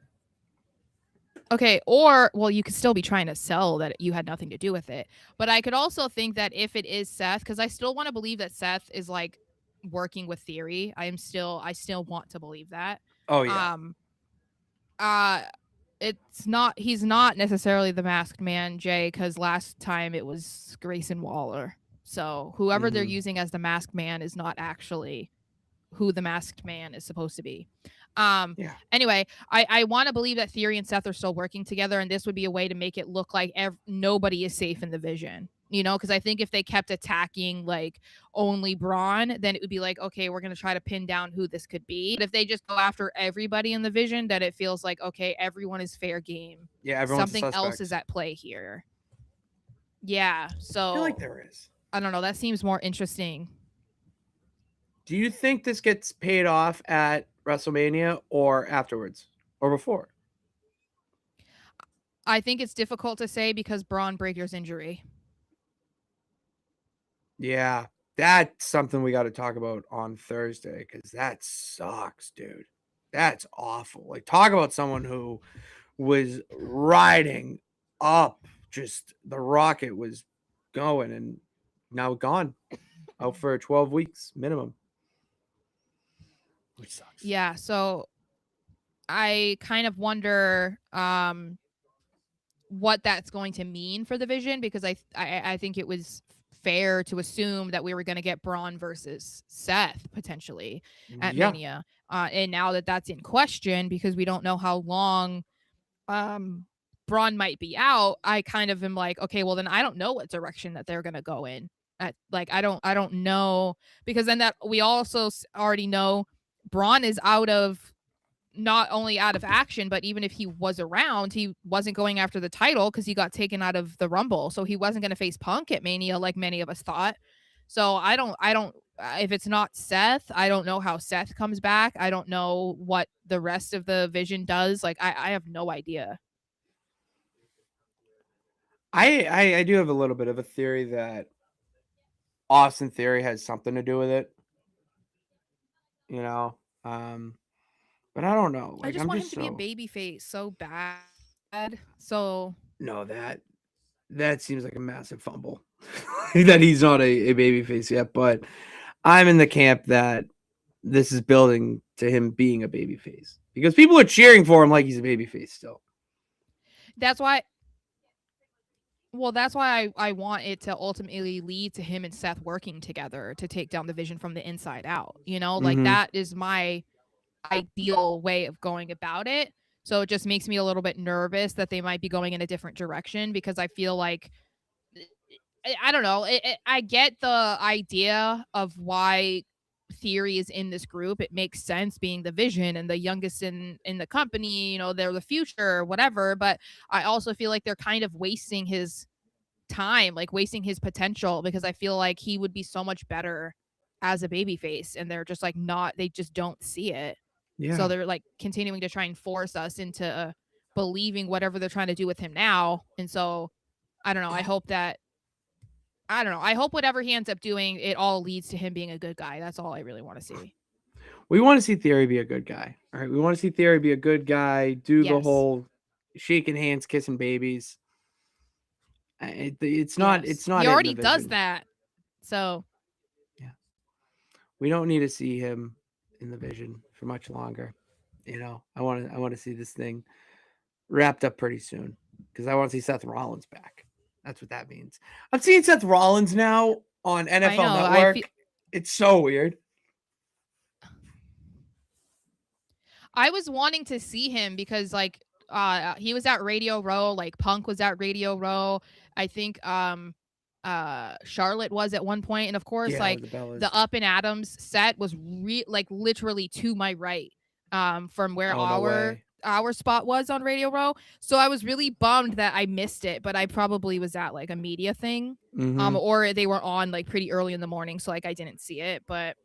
Speaker 2: well, you could still be trying to sell that you had nothing to do with it. But I could also think that if it is Seth, because I still want to believe that Seth is like working with Theory. I still want to believe that.
Speaker 1: Oh yeah.
Speaker 2: He's not necessarily the Masked Man, Jay, because last time it was Grayson Waller. So whoever they're using as the Masked Man is not actually who the Masked Man is supposed to be. Anyway, I want to believe that Theory and Seth are still working together, and this would be a way to make it look like nobody is safe in the Vision. You know, because I think if they kept attacking like only Braun, then it would be like, okay, we're going to try to pin down who this could be. But if they just go after everybody in the Vision, then it feels like, okay, everyone is fair game.
Speaker 1: Yeah, everyone's
Speaker 2: something else is at play here. Yeah, so
Speaker 1: I feel like there is.
Speaker 2: I don't know. That seems more interesting.
Speaker 1: Do you think this gets paid off at WrestleMania or afterwards or before?
Speaker 2: I think it's difficult to say because Braun Breaker's injury.
Speaker 1: Yeah, that's something we got to talk about on Thursday because that sucks, dude. That's awful. Like, talk about someone who was riding up, just the rocket was going and now gone out for 12 weeks minimum. Which sucks.
Speaker 2: Yeah, so I kind of wonder what that's going to mean for the Vision, because I think it was fair to assume that we were going to get Braun versus Seth potentially at Mania. And now that that's in question because we don't know how long Braun might be out, I kind of am like, okay, well then I don't know what direction that they're going to go in. I don't know, because then that we also already know Braun is not only out of action, but even if he was around, he wasn't going after the title because he got taken out of the Rumble. So he wasn't going to face Punk at Mania like many of us thought. So I don't, if it's not Seth, I don't know how Seth comes back. I don't know what the rest of the Vision does. Like, I have no idea.
Speaker 1: I do have a little bit of a theory that Austin Theory has something to do with it. You know, but I don't know. Like,
Speaker 2: I just want him to be a baby face so bad. So
Speaker 1: no, that seems like a massive fumble that he's not a baby face yet. But I'm in the camp that this is building to him being a baby face because people are cheering for him like he's a baby face still.
Speaker 2: That's why. Well, that's why I want it to ultimately lead to him and Seth working together to take down the Vision from the inside out. You know, like that is my ideal way of going about it. So it just makes me a little bit nervous that they might be going in a different direction, because I feel like, I don't know. I get the idea of why Theory is in this group. It makes sense, being the Vision and the youngest in the company, you know, they're the future, whatever. But I also feel like they're kind of wasting his time, like wasting his potential, because I feel like he would be so much better as a babyface, and they're just like they just don't see it. Yeah. So they're like continuing to try and force us into believing whatever they're trying to do with him now. And so I don't know. I hope whatever he ends up doing, it all leads to him being a good guy. That's all I really want to see.
Speaker 1: We want to see Theory be a good guy. All right. We want to see Theory be a good guy, do the whole shaking hands, kissing babies. It's not. He
Speaker 2: already does that. So
Speaker 1: yeah, we don't need to see him in the Vision for much longer. You know, I want to see this thing wrapped up pretty soon, because I want to see Seth Rollins back. That's what that means. I'm seeing Seth Rollins now on NFL Network. It's so weird.
Speaker 2: I was wanting to see him because like he was at Radio Row, like Punk was at Radio Row. I think Charlotte was at one point, and of course,
Speaker 1: Yeah,
Speaker 2: like
Speaker 1: the Bellas.
Speaker 2: the Up and Adams set was like literally to my right, from where
Speaker 1: Oh, no way.
Speaker 2: our spot was on Radio Row. So I was really bummed that I missed it, but I probably was at like a media thing,
Speaker 1: Mm-hmm.
Speaker 2: or they were on like pretty early in the morning, so like I didn't see it. But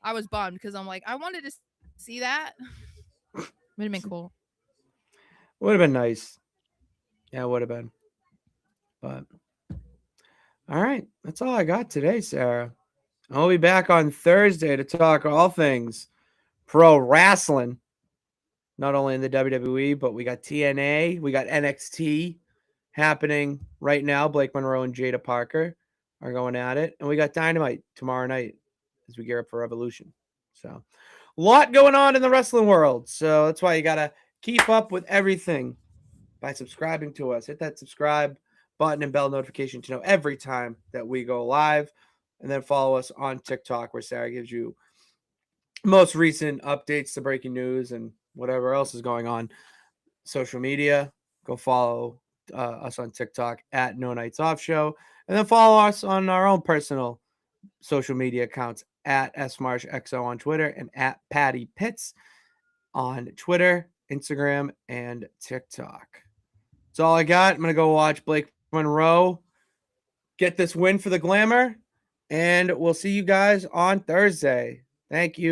Speaker 2: I was bummed because I'm like, I wanted to see that. Would have been cool.
Speaker 1: Would have been nice. Yeah, it would have been. But all right, that's all I got today, Sarah. I'll be back on Thursday to talk all things pro wrestling. Not only in the WWE, but we got TNA, we got NXT happening right now. Blake Monroe and Jada Parker are going at it, and we got Dynamite tomorrow night as we gear up for Revolution. So, a lot going on in the wrestling world. So that's why you gotta keep up with everything by subscribing to us. Hit that subscribe button and bell notification to know every time that we go live. And then follow us on TikTok, where Sarah gives you most recent updates to breaking news and whatever else is going on. Social media, go follow us on TikTok at No Nights Off Show. And then follow us on our own personal social media accounts at SMarshXO on Twitter and at Patty Pitts on Twitter, Instagram, and TikTok. That's all I got. I'm going to go watch Blake Monroe get this win for the Glamour, and we'll see you guys on Thursday. Thank you.